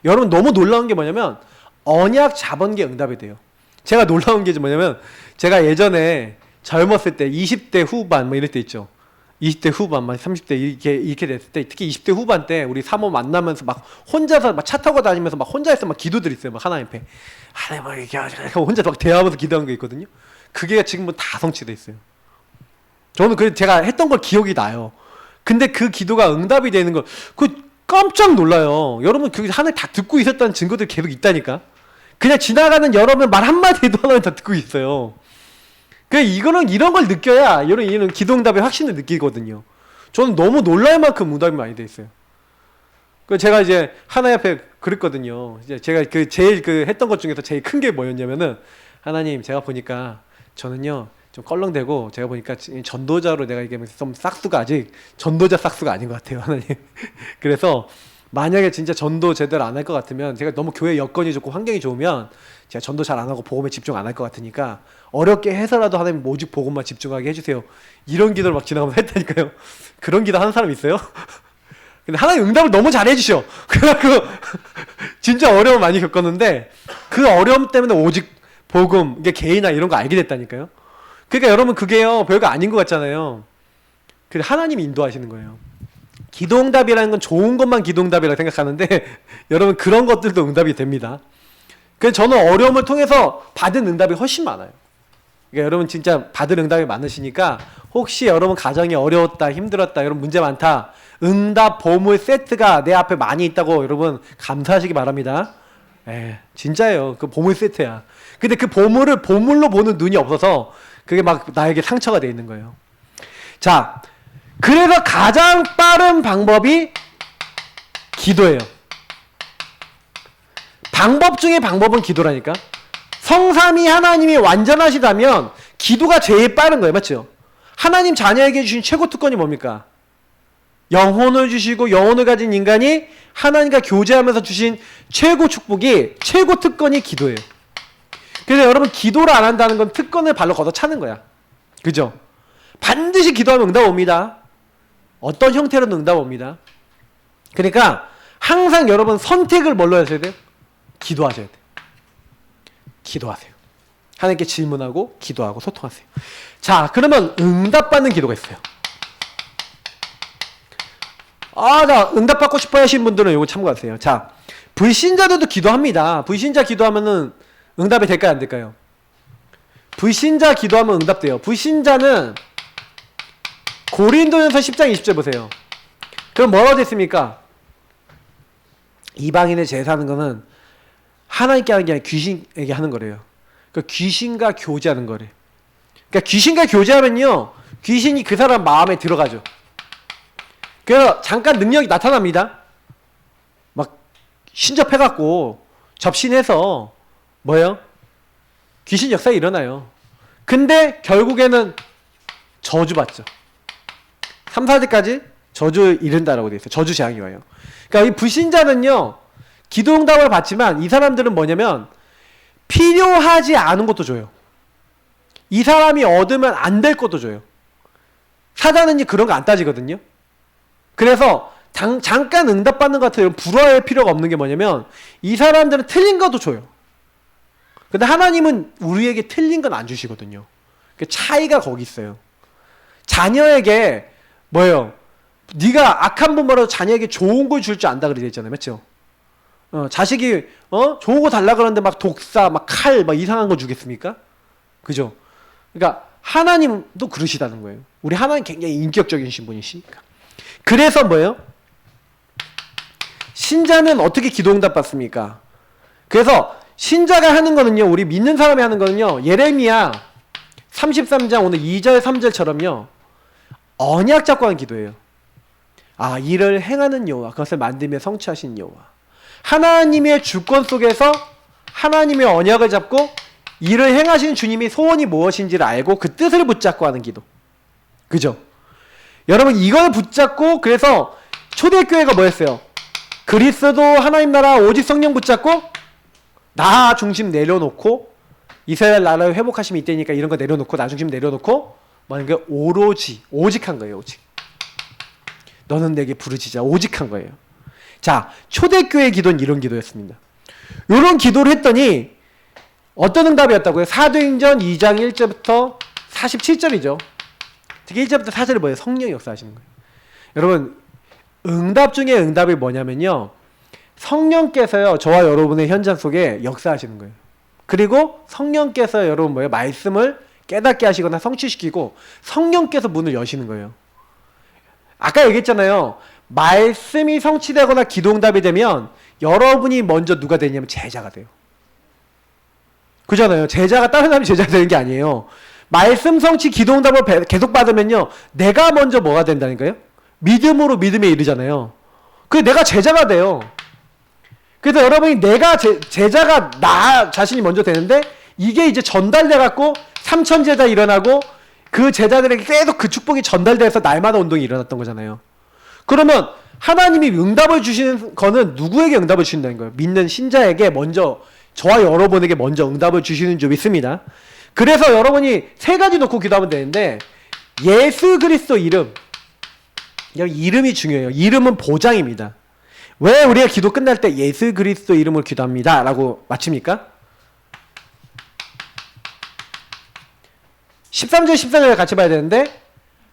여러분 너무 놀라운 게 뭐냐면 언약 잡은 게 응답이 돼요. 제가 놀라운 게 뭐냐면 제가 예전에 젊었을 때 20대 후반 뭐 이럴 때 있죠. 20대 후반 막 30대 이렇게 됐을 때 특히 20대 후반 때 우리 사모 만나면서 막 혼자서 막 차 타고 다니면서 막 혼자서 막 기도들 있어요. 막 하나님 앞에 하나님 막 이렇게 혼자 막 대화하면서 기도하는 게 있거든요. 그게 지금은 다 성취돼 있어요. 저는 그 제가 했던 걸 기억이 나요. 근데 그 기도가 응답이 되는 걸 그 깜짝 놀라요. 여러분 그 하나님 다 듣고 있었다는 증거들 계속 있다니까. 그냥 지나가는 여러분 말 한마디도 하나님 다 듣고 있어요. 그 이거는 이런 걸 느껴야 이런 기도 응답의 확신을 느끼거든요. 저는 너무 놀랄 만큼 응답이 많이 돼 있어요. 그 제가 이제 하나님 앞에 그랬거든요. 이제 제가 그 제일 그 했던 것 중에서 제일 큰 게 뭐였냐면은 하나님 제가 보니까 저는요. 좀 껄렁대고 제가 보니까 전도자로 내가 이게 좀 싹수가 아직 전도자 싹수가 아닌 것 같아요. 하나님. 그래서 만약에 진짜 전도 제대로 안 할 것 같으면, 제가 너무 교회 여건이 좋고 환경이 좋으면 제가 전도 잘 안 하고 복음에 집중 안 할 것 같으니까 어렵게 해서라도 하나님 오직 복음만 집중하게 해주세요. 이런 기도를 막 지나가면서 했다니까요. 그런 기도 하는 사람 있어요? 근데 하나님 응답을 너무 잘 해주셔. 그래갖고 진짜 어려움 많이 겪었는데 그 어려움 때문에 오직 복음, 이게 개인화 이런 거 알게 됐다니까요. 그러니까 여러분 그게요 별거 아닌 것 같잖아요. 근데 하나님이 인도하시는 거예요. 기도응답이라는 건 좋은 것만 기도응답이라고 생각하는데 여러분 그런 것들도 응답이 됩니다. 그래서 저는 어려움을 통해서 받은 응답이 훨씬 많아요. 그러니까 여러분 진짜 받을 응답이 많으시니까 혹시 여러분 가정이 어려웠다, 힘들었다, 여러분 문제 많다, 응답 보물 세트가 내 앞에 많이 있다고 여러분 감사하시기 바랍니다. 진짜예요. 그 보물 세트야. 근데 그 보물을 보물로 보는 눈이 없어서 그게 막 나에게 상처가 돼 있는 거예요. 자, 그래서 가장 빠른 방법이 기도예요. 방법 중에 방법은 기도라니까. 성삼위 하나님이 완전하시다면 기도가 제일 빠른 거예요. 맞죠? 하나님 자녀에게 주신 최고 특권이 뭡니까? 영혼을 주시고 영혼을 가진 인간이 하나님과 교제하면서 주신 최고 축복이, 최고 특권이 기도예요. 그래서 여러분 기도를 안 한다는 건 특권을 발로 걷어차는 거야. 그죠? 반드시 기도하면 응답 옵니다. 어떤 형태로든 응답 옵니다. 그러니까 항상 여러분 선택을 뭘로 하셔야 돼요? 기도하셔야 돼요. 기도하세요. 하나님께 질문하고 기도하고 소통하세요. 자, 그러면 응답받는 기도가 있어요. 나 응답받고 싶어 하시는 분들은 이거 참고하세요. 자, 불신자들도 기도합니다. 불신자 기도하면은 응답이 될까요? 안 될까요? 불신자 기도하면 응답돼요. 불신자는 고린도전서 10장 20절 보세요. 그럼 뭐라고 됐습니까? 이방인의 제사하는 거는 하나님께 하는 게 아니라 귀신에게 하는 거래요. 그 귀신과 교제하는 거래. 그러니까 귀신과 교제하면요, 귀신이 그 사람 마음에 들어가죠. 그래서 잠깐 능력이 나타납니다. 막 신접해갖고 접신해서 뭐예요? 귀신 역사가 일어나요. 근데 결국에는 저주받죠. 3, 4대까지 저주 이른다라고 되어 있어요. 저주 재앙이 와요. 그러니까 이 불신자는요, 기도 응답을 받지만 이 사람들은 뭐냐면 필요하지 않은 것도 줘요. 이 사람이 얻으면 안 될 것도 줘요. 사단은 그런 거 안 따지거든요. 그래서 잠깐 응답받는 것 같아요. 부러워할 필요가 없는 게 뭐냐면 이 사람들은 틀린 것도 줘요. 근데 하나님은 우리에게 틀린 건 안 주시거든요. 그 차이가 거기 있어요. 자녀에게 뭐예요? 네가 악한 부모라도 자녀에게 좋은 걸 줄 줄 안다 그래 있잖아요. 맞죠? 자식이 좋은 거 달라 그러는데 막 독사, 막 칼, 막 이상한 거 주겠습니까? 그죠? 그러니까 하나님도 그러시다는 거예요. 우리 하나님 굉장히 인격적인 분이시니까. 그래서 뭐예요? 신자는 어떻게 기도 응답 받습니까? 그래서 신자가 하는 거는요, 우리 믿는 사람이 하는 거는요, 예레미야 33장 오늘 2절 3절처럼요 언약 잡고 하는 기도예요. 이를 행하는 여호와, 그것을 만들며 성취하신 여호와, 하나님의 주권 속에서 하나님의 언약을 잡고 이를 행하신 주님이 소원이 무엇인지를 알고 그 뜻을 붙잡고 하는 기도. 그죠? 여러분 이걸 붙잡고, 그래서 초대교회가 뭐였어요? 그리스도 하나님 나라 오직 성령 붙잡고 나 중심 내려놓고, 이스라엘 나라의 회복하심이 있다니까 이런 거 내려놓고 나 중심 내려놓고 뭐하는 게 오로지 오직 한 거예요. 오직 너는 내게 부르짖자, 오직 한 거예요. 자, 초대교회 기도는 이런 기도였습니다. 이런 기도를 했더니 어떤 응답이었다고요? 사도행전 2장 1절부터 47절이죠. 특히 1절부터 4절이 뭐예요? 성령이 역사하시는 거예요. 여러분 응답 중에 응답이 뭐냐면요, 성령께서요 저와 여러분의 현장 속에 역사하시는 거예요. 그리고 성령께서 여러분 뭐예요? 말씀을 깨닫게 하시거나 성취시키고 성령께서 문을 여시는 거예요. 아까 얘기했잖아요. 말씀이 성취되거나 기도응답이 되면 여러분이 먼저 누가 되냐면 제자가 돼요. 그잖아요. 제자가 다른 사람이 제자가 되는 게 아니에요. 말씀 성취 기도응답을 계속 받으면요 내가 먼저 뭐가 된다니까요? 믿음으로 믿음에 이르잖아요. 그래서 내가 제자가 돼요. 그래서 여러분이 내가 제자가 나 자신이 먼저 되는데 이게 이제 전달돼 갖고 삼천제자 일어나고 그 제자들에게 계속 그 축복이 전달돼서 날마다 운동이 일어났던 거잖아요. 그러면 하나님이 응답을 주시는 거는 누구에게 응답을 주신다는 거예요? 믿는 신자에게 먼저, 저와 여러분에게 먼저 응답을 주시는 줄 믿습니다. 그래서 여러분이 세 가지 놓고 기도하면 되는데, 예수 그리스도 이름, 이름이 중요해요. 이름은 보장입니다. 왜 우리가 기도 끝날 때 예수 그리스도 이름으로 기도합니다 라고 마칩니까? 13절 14절을 같이 봐야 되는데,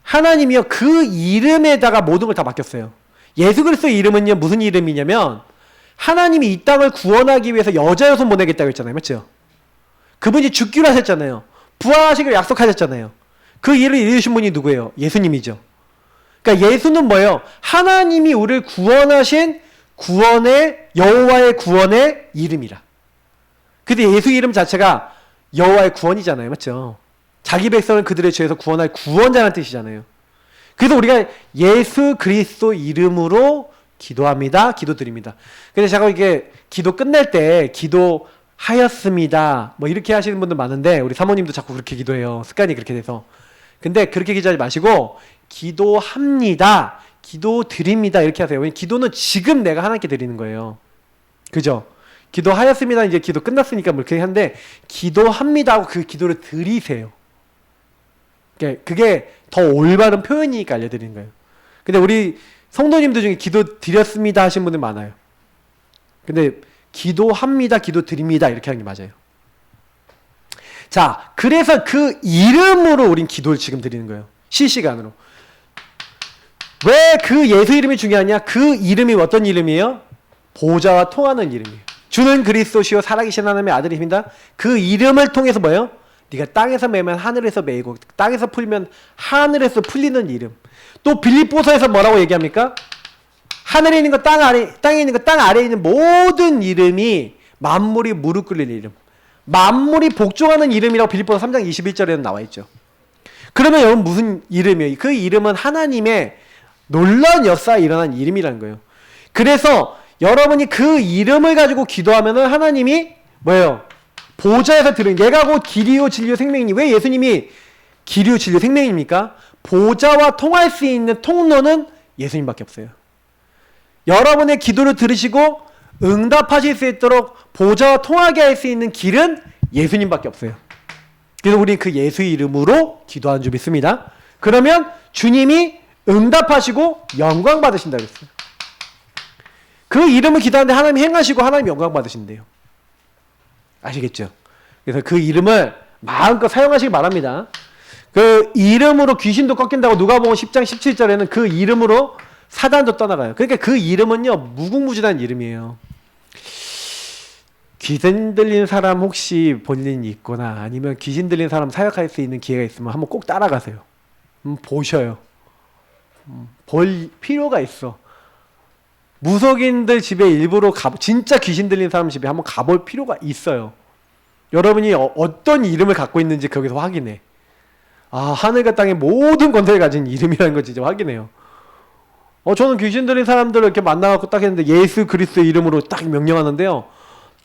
하나님이요 그 이름에다가 모든 걸 다 맡겼어요. 예수 그리스도의 이름은요 무슨 이름이냐면, 하나님이 이 땅을 구원하기 위해서 여자여손 보내겠다고 했잖아요. 맞죠? 그분이 죽기로 하셨잖아요. 부활하시기로 약속하셨잖아요. 그 일을 이루신 분이 누구예요? 예수님이죠. 그러니까 예수는 뭐예요? 하나님이 우리를 구원하신 구원의, 여호와의 구원의 이름이라. 근데 예수 이름 자체가 여호와의 구원이잖아요. 맞죠? 자기 백성을 그들의 죄에서 구원할 구원자라는 뜻이잖아요. 그래서 우리가 예수 그리스도 이름으로 기도합니다. 기도드립니다. 근데 자꾸 이게 기도 끝날 때 기도하였습니다 뭐 이렇게 하시는 분들 많은데, 우리 사모님도 자꾸 그렇게 기도해요. 습관이 그렇게 돼서. 근데 그렇게 기도하지 마시고 기도합니다, 기도드립니다 이렇게 하세요. 왜냐면 기도는 지금 내가 하나님께 드리는 거예요. 그죠? 기도하였습니다, 이제 기도 끝났으니까 뭐 이렇게 하는데, 기도합니다 하고 그 기도를 드리세요. 그게 더 올바른 표현이니까 알려드리는 거예요. 근데 우리 성도님들 중에 기도 드렸습니다 하신 분들 많아요. 근데 기도합니다, 기도드립니다 이렇게 하는 게 맞아요. 자, 그래서 그 이름으로 우린 기도를 지금 드리는 거예요. 실시간으로. 왜 그 예수 이름이 중요하냐? 그 이름이 어떤 이름이에요? 보좌와 통하는 이름이에요. 주는 그리스도시요 살아계신 하나님의 아들입니다. 그 이름을 통해서 뭐예요? 네가 땅에서 매면 하늘에서 매이고 땅에서 풀면 하늘에서 풀리는 이름. 또 빌립보서에서 뭐라고 얘기합니까? 하늘에 있는 것, 땅에 있는 것, 땅 아래에 있는 모든 이름이 만물이 무릎 꿇릴 이름, 만물이 복종하는 이름이라고 빌립보서 3장 21절에는 나와 있죠. 그러면 여러분 무슨 이름이에요? 그 이름은 하나님의 놀라운 역사에 일어난 이름이라는 거예요. 그래서 여러분이 그 이름을 가지고 기도하면은 하나님이 뭐예요? 보좌에서 들은, 얘가 곧 길이요 진리요 생명이니. 왜 예수님이 길이요 진리요 생명입니까? 보좌와 통할 수 있는 통로는 예수님밖에 없어요. 여러분의 기도를 들으시고 응답하실 수 있도록 보좌와 통하게 할 수 있는 길은 예수님밖에 없어요. 그래서 우리는 그 예수 이름으로 기도하는 줄 믿습니다. 그러면 주님이 응답하시고 영광 받으신다고 했어요. 그 이름을 기도하는데 하나님이 행하시고 하나님 영광 받으신대요. 아시겠죠? 그래서 그 이름을 마음껏 사용하시기 바랍니다. 그 이름으로 귀신도 꺾인다고 누가복음 10장 17절에는 그 이름으로 사단도 떠나가요. 그러니까 그 이름은요 무궁무진한 이름이에요. 귀신 들린 사람 혹시 본인이 있거나 아니면 귀신 들린 사람 사역할 수 있는 기회가 있으면 한번 꼭 따라가세요. 보셔요. 볼 필요가 있어. 무속인들 집에 일부러 진짜 귀신 들린 사람 집에 한번 가볼 필요가 있어요. 여러분이 어떤 이름을 갖고 있는지 거기서 확인해. 아, 하늘과 땅의 모든 권세를 가진 이름이라는 걸 진짜 확인해요. 저는 귀신 들린 사람들을 이렇게 만나갖고 딱 했는데 예수 그리스도 이름으로 딱 명령하는데요.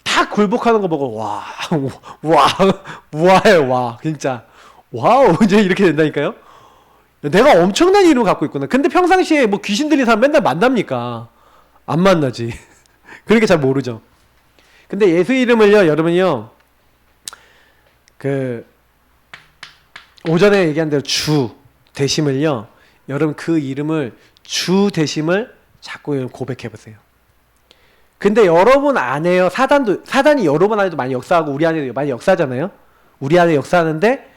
딱 굴복하는 거 보고 와해요. 와 진짜 와우 이제 이렇게 된다니까요. 내가 엄청난 이름을 갖고 있구나. 근데 평상시에 뭐 귀신 들린 사람 맨날 만납니까? 안 만나지. 그러니까 잘 모르죠. 근데 예수 이름을요, 여러분이요, 그 오전에 얘기한 대로 주 대심을요, 여러분 그 이름을 주 대심을 자꾸 고백해 보세요. 근데 여러분 안에요, 사단이 여러분 안에도 많이 역사하고 우리 안에도 많이 역사하잖아요. 우리 안에 역사하는데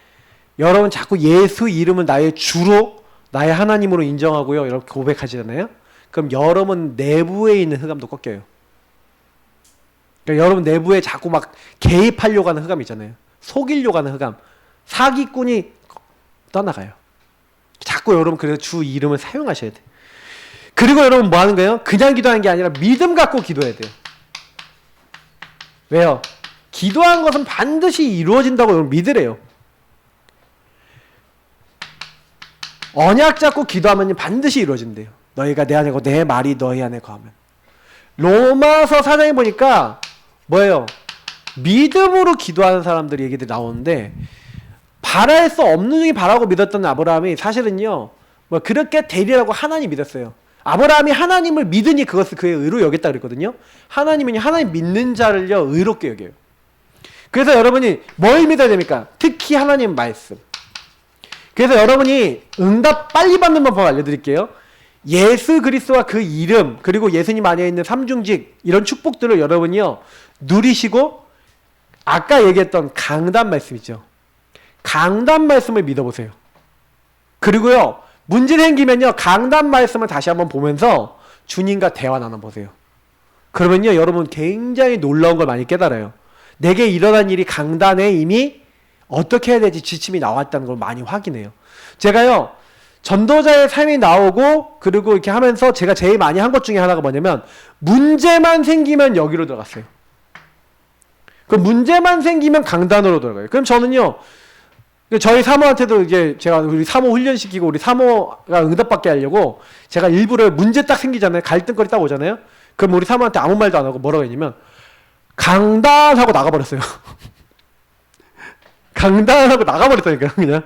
여러분 자꾸 예수 이름을 나의 주로, 나의 하나님으로 인정하고요, 이렇게 고백하시잖아요. 그럼 여러분 내부에 있는 흑암도 꺾여요. 그러니까 여러분 내부에 자꾸 막 개입하려고 하는 흑암 있잖아요. 속이려고 하는 흑암, 사기꾼이 떠나가요. 자꾸 여러분 그래서 주 이름을 사용하셔야 돼요. 그리고 여러분 뭐 하는 거예요? 그냥 기도하는 게 아니라 믿음 갖고 기도해야 돼요. 왜요? 기도한 것은 반드시 이루어진다고 여러분 믿으래요. 언약 잡고 기도하면 반드시 이루어진대요. 너희가 내 안에 거 내 말이 너희 안에 거하면. 로마서 4장에 보니까 뭐예요? 믿음으로 기도하는 사람들 얘기들이 나오는데, 바랄 수 없는 중에 바라고 믿었던 아브라함이 사실은요, 뭐 그렇게 되리라고 하나님 믿었어요. 아브라함이 하나님을 믿으니 그것을 그의 의로 여겼다 그랬거든요. 하나님은 하나님 믿는 자를요 의롭게 여겨요. 그래서 여러분이 뭘 믿어야 됩니까? 특히 하나님 말씀. 그래서 여러분이 응답 빨리 받는 방법 알려드릴게요. 예수 그리스도와 그 이름, 그리고 예수님 안에 있는 삼중직, 이런 축복들을 여러분이요 누리시고, 아까 얘기했던 강단 말씀이죠. 강단 말씀을 믿어보세요. 그리고요 문제 생기면요 강단 말씀을 다시 한번 보면서 주님과 대화 나눠보세요. 그러면요 여러분 굉장히 놀라운 걸 많이 깨달아요. 내게 일어난 일이 강단에 이미 어떻게 해야 될지 지침이 나왔다는 걸 많이 확인해요. 제가요 전도자의 삶이 나오고 그리고 이렇게 하면서 제가 제일 많이 한 것 중에 하나가 뭐냐면, 문제만 생기면 여기로 들어갔어요. 그 문제만 생기면 강단으로 들어가요. 그럼 저는요 저희 사모한테도 이제 제가 우리 사모 훈련시키고 우리 사모가 응답받게 하려고 제가 일부러 문제 딱 생기잖아요. 갈등거리 딱 오잖아요. 그럼 우리 사모한테 아무 말도 안 하고 뭐라고 했냐면 강단하고 나가버렸어요. 강단하고 나가버렸다니까요. 그냥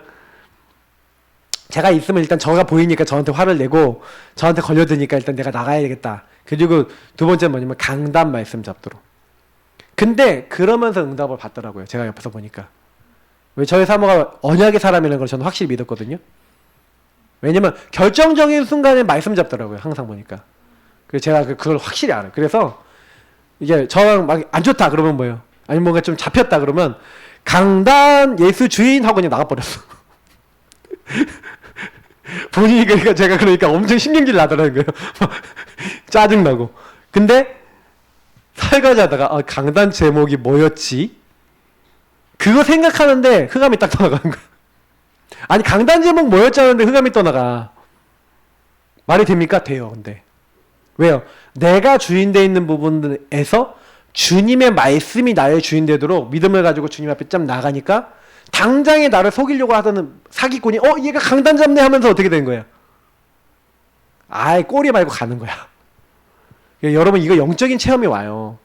제가 있으면 일단 저가 보이니까 저한테 화를 내고 저한테 걸려드니까 일단 내가 나가야 되겠다. 그리고 두 번째는 뭐냐면 강단 말씀 잡도록. 근데 그러면서 응답을 받더라고요. 제가 옆에서 보니까. 왜 저희 사모가 언약의 사람이라는 걸 저는 확실히 믿었거든요. 왜냐면 결정적인 순간에 말씀 잡더라고요. 항상 보니까. 그래서 제가 그걸 확실히 알아요. 그래서 이게 저랑 막 안 좋다 그러면 뭐예요? 아니 뭔가 좀 잡혔다 그러면 강단 예수 주인 하고 그냥 나가버렸어. 본인이 그러니까 제가 그러니까 엄청 신경질 나더라는 거예요. 짜증나고. 근데 설거지 하다가 강단 제목이 뭐였지? 그거 생각하는데 흑암이 딱 떠나가는 거야. 아니 강단 제목 뭐였지 하는데 흑암이 떠나가. 말이 됩니까? 돼요. 근데 왜요? 내가 주인 돼 있는 부분에서 주님의 말씀이 나의 주인 되도록 믿음을 가지고 주님 앞에 좀 나가니까 당장에 나를 속이려고 하던 사기꾼이 얘가 강단 잡네 하면서 어떻게 된 거야? 아이 꼬리 말고 가는 거야. 여러분 이거 영적인 체험이 와요.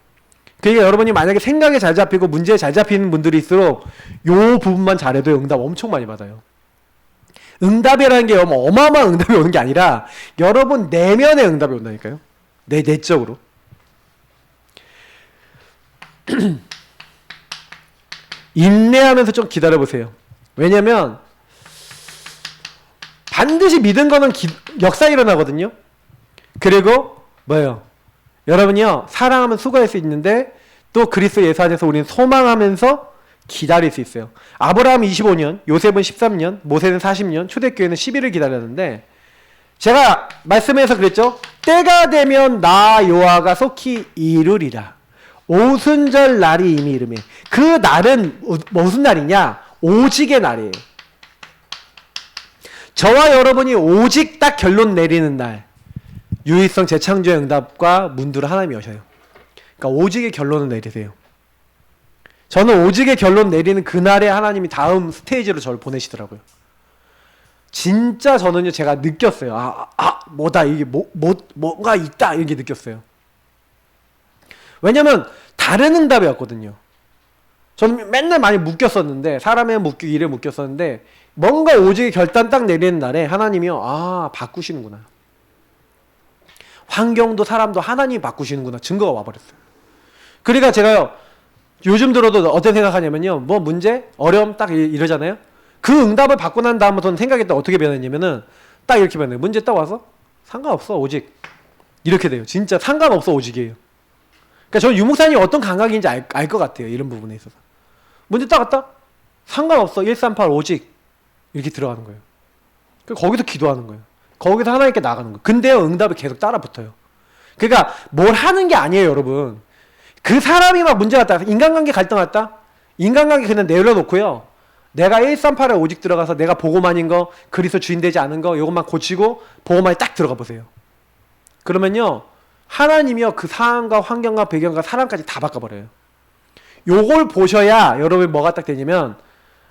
그러니까 여러분이 만약에 생각에 잘 잡히고 문제에 잘 잡히는 분들이 있을수록 요 부분만 잘해도 응답 엄청 많이 받아요. 응답이라는 게 어마어마한 응답이 오는 게 아니라 여러분 내면의 응답이 온다니까요. 내적으로. 인내하면서 좀 기다려보세요. 왜냐면 반드시 믿은 거는 역사 일어나거든요. 그리고 뭐예요? 여러분이요 사랑하면 수고할 수 있는데 또 그리스도 예수 안에서 우리는 소망하면서 기다릴 수 있어요. 아브라함은 25년, 요셉은 13년, 모세는 40년, 초대교회는 10일을 기다렸는데, 제가 말씀에서 그랬죠. 때가 되면 나 여호와가 속히 이루리라. 오순절 날이 이미 이르매. 그 날은 무슨 날이냐? 오직의 날이에요. 저와 여러분이 오직 딱 결론 내리는 날, 유일성 재창조의 응답과 문들을 하나님이 여셔요. 그러니까 오직의 결론을 내리세요. 저는 오직의 결론 내리는 그날에 하나님이 다음 스테이지로 저를 보내시더라고요. 진짜 저는요 제가 느꼈어요. 뭐다 이게 뭔가 있다 이렇게 느꼈어요. 왜냐면 다른 응답이 왔거든요. 저는 맨날 많이 묶였었는데, 사람에 묶이고 일에 묶였었는데, 뭔가 오직의 결단 딱 내리는 날에 하나님이요 바꾸시는구나. 환경도 사람도 하나님이 바꾸시는구나 증거가 와버렸어요. 그러니까 제가요 요즘 들어도 어떤 생각하냐면요, 뭐 문제 어려움 딱 이러잖아요. 그 응답을 받고 난 다음부터는 생각이 또 어떻게 변했냐면은 딱 이렇게 변해요. 문제 딱 와서 상관없어 오직 이렇게 돼요. 진짜 상관없어 오직이에요. 그러니까 저는 유목사님이 어떤 감각인지 알 것 같아요. 이런 부분에 있어서 문제 딱 왔다 상관없어 138 오직 이렇게 들어가는 거예요. 거기서 기도하는 거예요. 거기서 하나님께 나가는 거예요. 근데요 응답이 계속 따라 붙어요. 그러니까 뭘 하는 게 아니에요 여러분. 그 사람이 막 문제 왔다, 인간관계 갈등 왔다, 인간관계 그냥 내려놓고요, 내가 138에 오직 들어가서 내가 보고만인 거, 그리스도 주인 되지 않은 거 요것만 고치고 보고만이 딱 들어가 보세요. 그러면요 하나님이요 그 상황과 환경과 배경과 사람까지 다 바꿔버려요. 요걸 보셔야 여러분이 뭐가 딱 되냐면,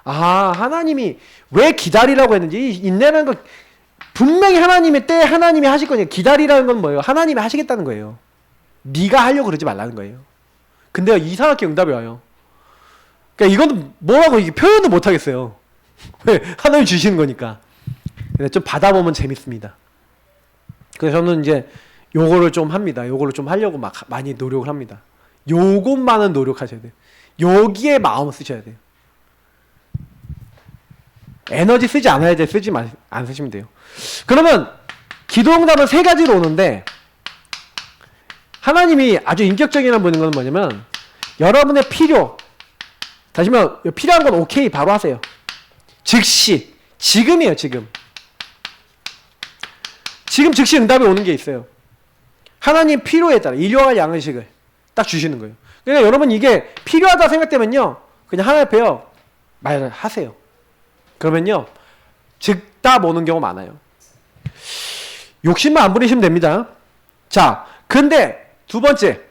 하나님이 왜 기다리라고 했는지, 인내라는 건 분명히 하나님의 때에 하나님이 하실 거니까. 기다리라는 건 뭐예요? 하나님이 하시겠다는 거예요. 네가 하려고 그러지 말라는 거예요. 근데 이상하게 응답이 와요. 그러니까 이건 뭐라고 이게 표현도 못 하겠어요. 왜? 하나님이 주시는 거니까. 근데 좀 받아보면 재밌습니다. 그래서 저는 이제 요거를 좀 합니다. 요거를 좀 하려고 막 많이 노력을 합니다. 요것만은 노력하셔야 돼요. 여기에 마음을 쓰셔야 돼요. 에너지 쓰지 않아야 돼. 안 쓰시면 돼요. 그러면 기도응답은 세 가지로 오는데, 하나님이 아주 인격적이라고 보는 건 뭐냐면, 여러분의 필요, 다시 말하면 필요한 건 오케이 바로 하세요. 즉시, 지금이에요. 지금 즉시 응답이 오는 게 있어요. 하나님 필요에 따라 일용할 양식을 딱 주시는 거예요. 그러니까 여러분 이게 필요하다 생각되면요, 그냥 하나님 앞에요 말을 하세요. 그러면요 즉답 오는 경우 많아요. 욕심만 안 부리시면 됩니다. 자, 근데 두 번째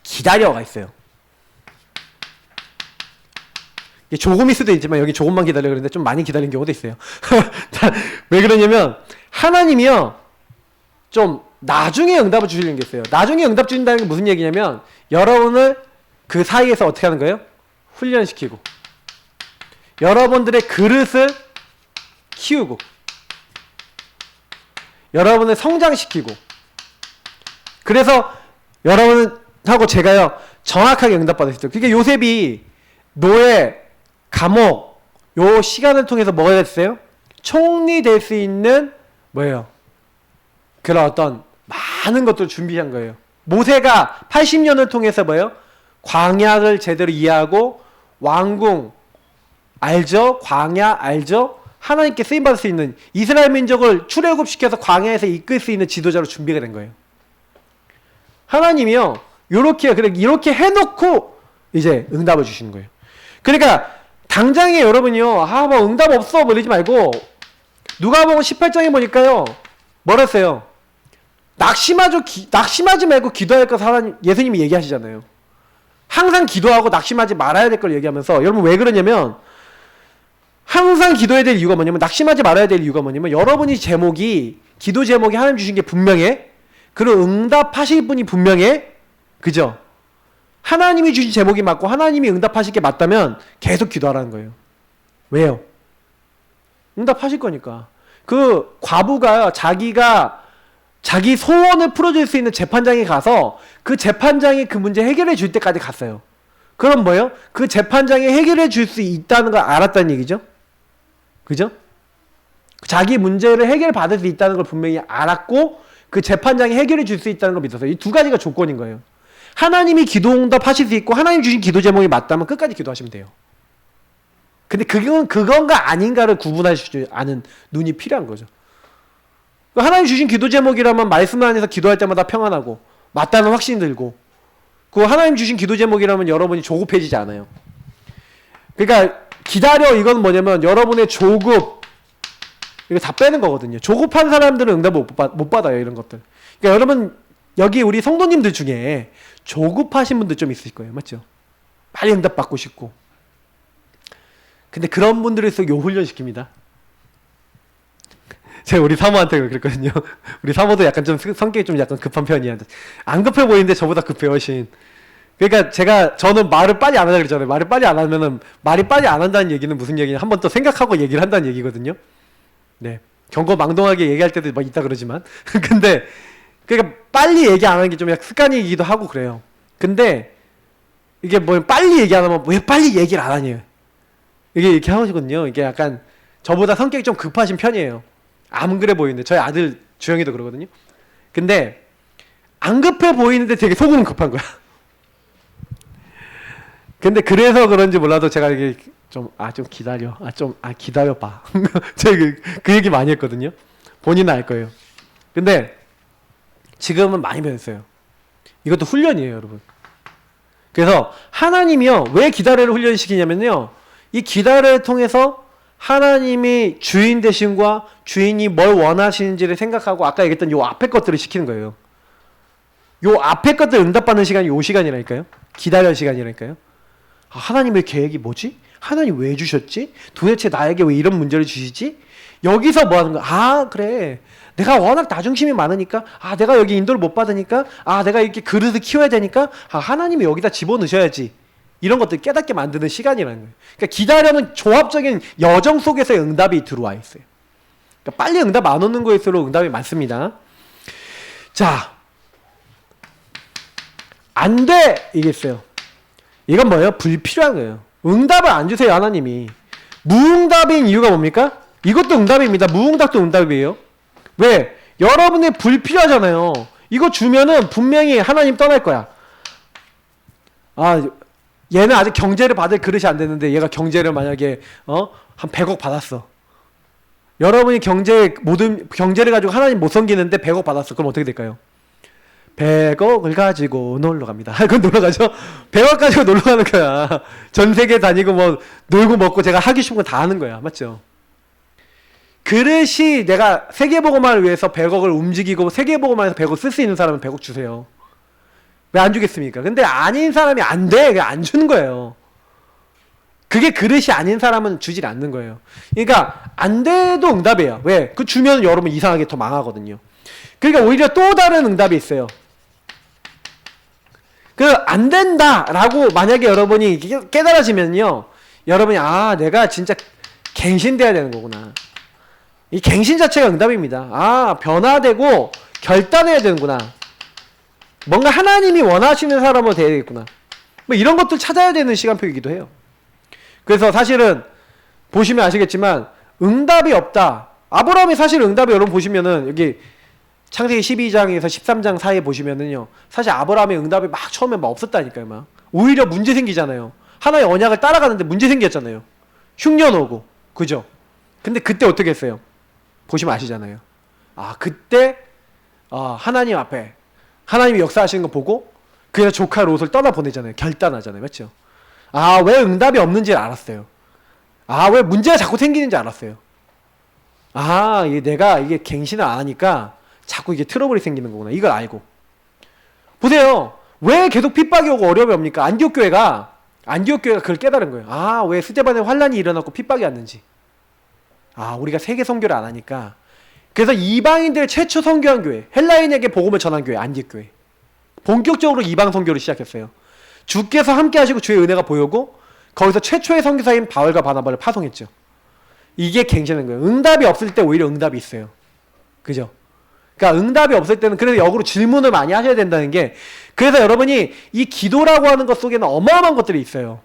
기다려가 있어요. 조금일 수도 있지만 여기 조금만 기다려 그러는데 좀 많이 기다린 경우도 있어요. 왜 그러냐면 하나님이요 좀 나중에 응답을 주시는 게 있어요. 나중에 응답 주신다는 게 무슨 얘기냐면, 여러분을 그 사이에서 어떻게 하는 거예요? 훈련시키고, 여러분들의 그릇을 키우고, 여러분을 성장시키고, 그래서 여러분하고 제가요 정확하게 응답받을 수 있어요. 그러니까 요셉이 노예, 감옥 요 시간을 통해서 뭐가 됐어요? 총리 될 수 있는 뭐예요? 그런 어떤 많은 것들을 준비한 거예요. 모세가 80년을 통해서 뭐예요? 광야를 제대로 이해하고, 왕궁 알죠? 광야 알죠? 하나님께 쓰임받을 수 있는, 이스라엘 민족을 출애굽시켜서 광야에서 이끌 수 있는 지도자로 준비가 된 거예요. 하나님이요 이렇게 해놓고 이제 응답을 주시는 거예요. 그러니까 당장에 여러분이요 뭐 응답 없어 이러지 말고, 누가복음 18장에 보니까요 뭐라 했어요? 낙심하지 말고 기도할 것 하나님, 예수님이 얘기하시잖아요. 항상 기도하고 낙심하지 말아야 될 걸 얘기하면서, 여러분 왜 그러냐면, 항상 기도해야 될 이유가 뭐냐면, 낙심하지 말아야 될 이유가 뭐냐면, 여러분이 기도 제목이 하나님 주신 게 분명해. 그리고 응답하실 분이 분명해. 그죠? 하나님이 주신 제목이 맞고 하나님이 응답하실 게 맞다면 계속 기도하라는 거예요. 왜요? 응답하실 거니까. 그 과부가 자기 소원을 풀어줄 수 있는 재판장에 가서 그 재판장이 그 문제 해결해 줄 때까지 갔어요. 그럼 뭐예요? 그 재판장이 해결해 줄 수 있다는 걸 알았다는 얘기죠. 그죠? 자기 문제를 해결받을 수 있다는 걸 분명히 알았고, 그 재판장이 해결해 줄 수 있다는 걸 믿었어요. 이 두 가지가 조건인 거예요. 하나님이 기도 응답하실 수 있고 하나님 주신 기도 제목이 맞다면 끝까지 기도하시면 돼요. 근데 그건가 아닌가를 구분할 수 아는 눈이 필요한 거죠. 하나님 주신 기도 제목이라면 말씀 안에서 기도할 때마다 평안하고 맞다는 확신이 들고, 그 하나님 주신 기도 제목이라면 여러분이 조급해지지 않아요. 그러니까 기다려, 이건 뭐냐면 여러분의 조급, 이거 다 빼는 거거든요. 조급한 사람들은 응답을 못 받아요, 이런 것들. 그러니까 여러분 여기 우리 성도님들 중에 조급하신 분들 좀 있을 거예요. 맞죠? 빨리 응답 받고 싶고. 근데 그런 분들일수록 요 훈련 시킵니다. 제가 우리 사모한테 그랬거든요. 우리 사모도 약간 좀 성격이 좀 약간 급한 편이야. 안 급해 보이는데 저보다 급해요, 훨씬. 그러니까 저는 말을 빨리 안 하자 그랬잖아요. 말을 빨리 안 하면은, 말이 빨리 안 한다는 얘기는 무슨 얘기냐, 한번 또 생각하고 얘기를 한다는 얘기거든요. 네. 경거망동하게 얘기할 때도 막 있다 그러지만. 근데 그러니까 빨리 얘기 안 하는 게 좀 약간 습관이기도 하고 그래요. 근데 이게 뭐 빨리 얘기 안 하면 왜 빨리 얘기를 안 하냐, 이게 이렇게 하시거든요. 이게 약간 저보다 성격이 좀 급하신 편이에요. 안 그래 보이는데. 저희 아들 주영이도 그러거든요. 근데 안 급해 보이는데 되게 속으로는 급한 거야. 근데 그래서 그런지 몰라도 제가 이게 좀 기다려. 기다려봐. 제가 그 얘기 많이 했거든요. 본인은 알 거예요. 근데 지금은 많이 변했어요. 이것도 훈련이에요, 여러분. 그래서 하나님이요, 왜 기다려를 훈련시키냐면요, 이 기다려를 통해서 하나님이 주인 되심과 주인이 뭘 원하시는지를 생각하고, 아까 얘기했던 요 앞에 것들을 시키는 거예요. 요 앞에 것들 응답받는 시간이 요 시간이라니까요. 기다려 시간이라니까요. 하나님의 계획이 뭐지? 하나님 왜 주셨지? 도대체 나에게 왜 이런 문제를 주시지? 여기서 뭐 하는 거야? 그래, 내가 워낙 나중심이 많으니까, 내가 여기 인도를 못 받으니까, 내가 이렇게 그릇을 키워야 되니까, 하나님이 여기다 집어넣으셔야지. 이런 것들 깨닫게 만드는 시간이라는 거예요. 그러니까 기다려는 조합적인 여정 속에서 응답이 들어와 있어요. 그러니까 빨리 응답 안 오는 거일수록 응답이 많습니다. 자, 안 돼! 이게 있어요. 이건 뭐예요? 불필요한 거예요. 응답을 안 주세요, 하나님이. 무응답인 이유가 뭡니까? 이것도 응답입니다. 무응답도 응답이에요. 왜? 여러분이 불필요하잖아요. 이거 주면은 분명히 하나님 떠날 거야. 아, 얘는 아직 경제를 받을 그릇이 안 됐는데 얘가 경제를 만약에 한 100억 받았어. 여러분이 모든 경제를 가지고 하나님 못 섬기는데 100억 받았어. 그럼 어떻게 될까요? 100억을 가지고 놀러 갑니다. 그건 놀러 가죠. 100억 가지고 놀러 가는 거야. 전 세계 다니고 뭐 놀고 먹고 제가 하기 싶은 거 다 하는 거야. 맞죠? 그릇이 내가 세계보고만을 위해서 100억을 움직이고 세계보고만에서 100억 쓸 수 있는 사람은 100억 주세요. 왜 안 주겠습니까? 근데 아닌 사람이 안 돼. 그냥 안 주는 거예요. 그게 그릇이 아닌 사람은 주질 않는 거예요. 그러니까 안 돼도 응답이에요. 왜? 그 주면 여러분 이상하게 더 망하거든요. 그러니까 오히려 또 다른 응답이 있어요. 안 된다라고 만약에 여러분이 깨달아지면요, 여러분이 내가 진짜 갱신돼야 되는 거구나. 이 갱신 자체가 응답입니다. 변화되고 결단해야 되는구나. 뭔가 하나님이 원하시는 사람으로 돼야 되겠구나. 뭐 이런 것들 찾아야 되는 시간표이기도 해요. 그래서 사실은 보시면 아시겠지만 응답이 없다. 아브라함이 사실 응답이 여러분 보시면은 여기 창세기 12장에서 13장 사이에 보시면은요, 사실 아브라함의 응답이 막 처음에 막 없었다니까요. 막 오히려 문제 생기잖아요. 하나의 언약을 따라가는데 문제 생겼잖아요. 흉년 오고, 그죠? 근데 그때 어떻게 했어요? 보시면 아시잖아요. 그때 하나님 앞에 하나님이 역사하시는 거 보고 그래서 조카 롯을 떠나보내잖아요. 결단하잖아요. 맞죠? 왜 응답이 없는지 알았어요. 왜 문제가 자꾸 생기는지 알았어요. 이게 갱신을 안 하니까 자꾸 이게 트러블이 생기는 거구나. 이걸 알고. 보세요. 왜 계속 핍박이 오고 어려움이 옵니까? 안디옥 교회가 그걸 깨달은 거예요. 왜 스데반에 환란이 일어났고 핍박이 왔는지. 우리가 세계 선교를 안 하니까. 그래서 이방인들 최초 선교한 교회, 헬라인에게 복음을 전한 교회, 안디옥 교회. 본격적으로 이방 선교를 시작했어요. 주께서 함께 하시고 주의 은혜가 보이고 거기서 최초의 선교사인 바울과 바나바를 파송했죠. 이게 갱신한 거예요. 응답이 없을 때 오히려 응답이 있어요. 그죠? 그러니까 응답이 없을 때는 그래서 역으로 질문을 많이 하셔야 된다는 게, 그래서 여러분이 이 기도라고 하는 것 속에는 어마어마한 것들이 있어요.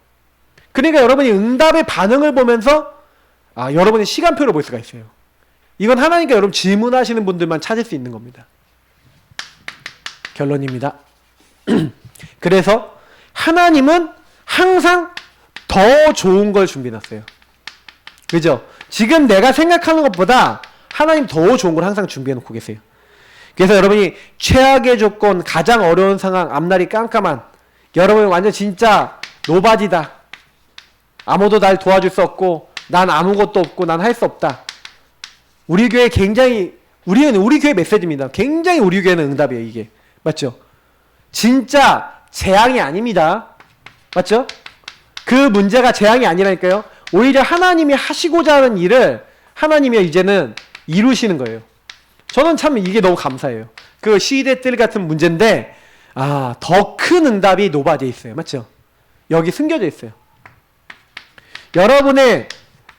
그러니까 여러분이 응답의 반응을 보면서 여러분이 시간표를 볼 수가 있어요. 이건 하나님께 여러분 질문하시는 분들만 찾을 수 있는 겁니다. 결론입니다. 그래서 하나님은 항상 더 좋은 걸 준비해놨어요. 그죠? 지금 내가 생각하는 것보다 하나님 더 좋은 걸 항상 준비해놓고 계세요. 그래서 여러분이 최악의 조건, 가장 어려운 상황, 앞날이 깜깜한, 여러분이 완전 진짜 노바디다. 아무도 날 도와줄 수 없고 난 아무것도 없고 난 할 수 없다. 우리 교회 우리 교회 메시지입니다. 굉장히 우리 교회는 응답이에요. 이게 맞죠? 진짜 재앙이 아닙니다. 맞죠? 그 문제가 재앙이 아니라니까요. 오히려 하나님이 하시고자 하는 일을 하나님이 이제는 이루시는 거예요. 저는 참 이게 너무 감사해요. 그 시대 뜰 같은 문제인데 더 큰 응답이 노바디에 있어요. 맞죠? 여기 숨겨져 있어요. 여러분의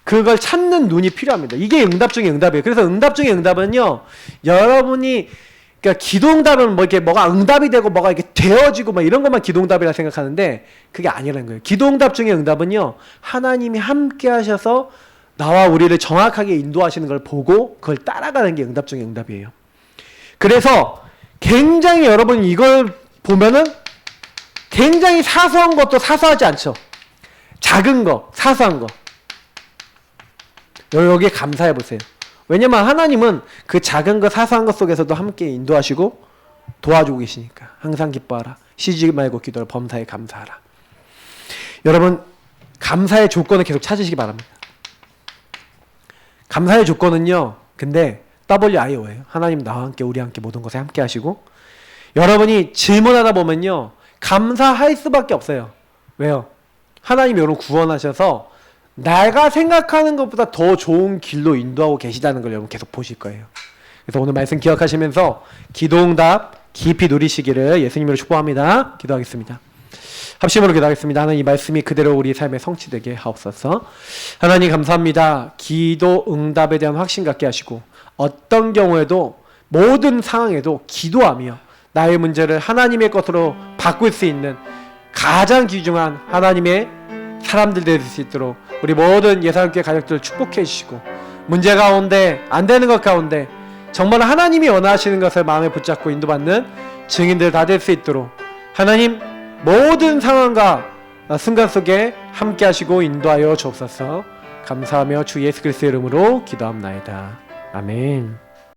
그걸 찾는 눈이 필요합니다. 이게 응답 중에 응답이에요. 그래서 응답 중에 응답은요, 여러분이 그러니까 기도응답은 뭐 이렇게 뭐가 응답이 되고 뭐가 이렇게 되어지고 뭐 이런 것만 기도응답이라 생각하는데 그게 아니라는 거예요. 기도응답 중에 응답은요, 하나님이 함께 하셔서 나와 우리를 정확하게 인도하시는 걸 보고 그걸 따라가는 게 응답 중에 응답이에요. 그래서 굉장히 여러분 이걸 보면은 굉장히 사소한 것도 사소하지 않죠. 작은 거, 사소한 거. 여기에 감사해 보세요. 왜냐면 하나님은 그 작은 것, 사소한 것 속에서도 함께 인도하시고 도와주고 계시니까. 항상 기뻐하라. 쉬지 말고 기도를 범사에 감사하라. 여러분, 감사의 조건을 계속 찾으시기 바랍니다. 감사의 조건은요, 근데 WIO예요. 하나님 나와 함께, 우리 함께 모든 것에 함께 하시고, 여러분이 질문하다 보면요, 감사할 수밖에 없어요. 왜요? 하나님이 여러분 구원하셔서 내가 생각하는 것보다 더 좋은 길로 인도하고 계시다는 걸 여러분 계속 보실 거예요. 그래서 오늘 말씀 기억하시면서 기도응답 깊이 누리시기를 예수님으로 축복합니다. 기도하겠습니다. 합심으로 기도하겠습니다. 하나님, 이 말씀이 그대로 우리 삶에 성취되게 하옵소서. 하나님 감사합니다. 기도응답에 대한 확신 갖게 하시고 어떤 경우에도 모든 상황에도 기도하며 나의 문제를 하나님의 것으로 바꿀 수 있는 가장 귀중한 하나님의 사람들 될 수 있도록 우리 모든 예사함께 가족들을 축복해 주시고, 문제 가운데 안 되는 것 가운데 정말 하나님이 원하시는 것을 마음에 붙잡고 인도받는 증인들 다 될 수 있도록 하나님 모든 상황과 순간 속에 함께 하시고 인도하여 주옵소서. 감사하며 주 예수 그리스도의 이름으로 기도합나이다. 아멘.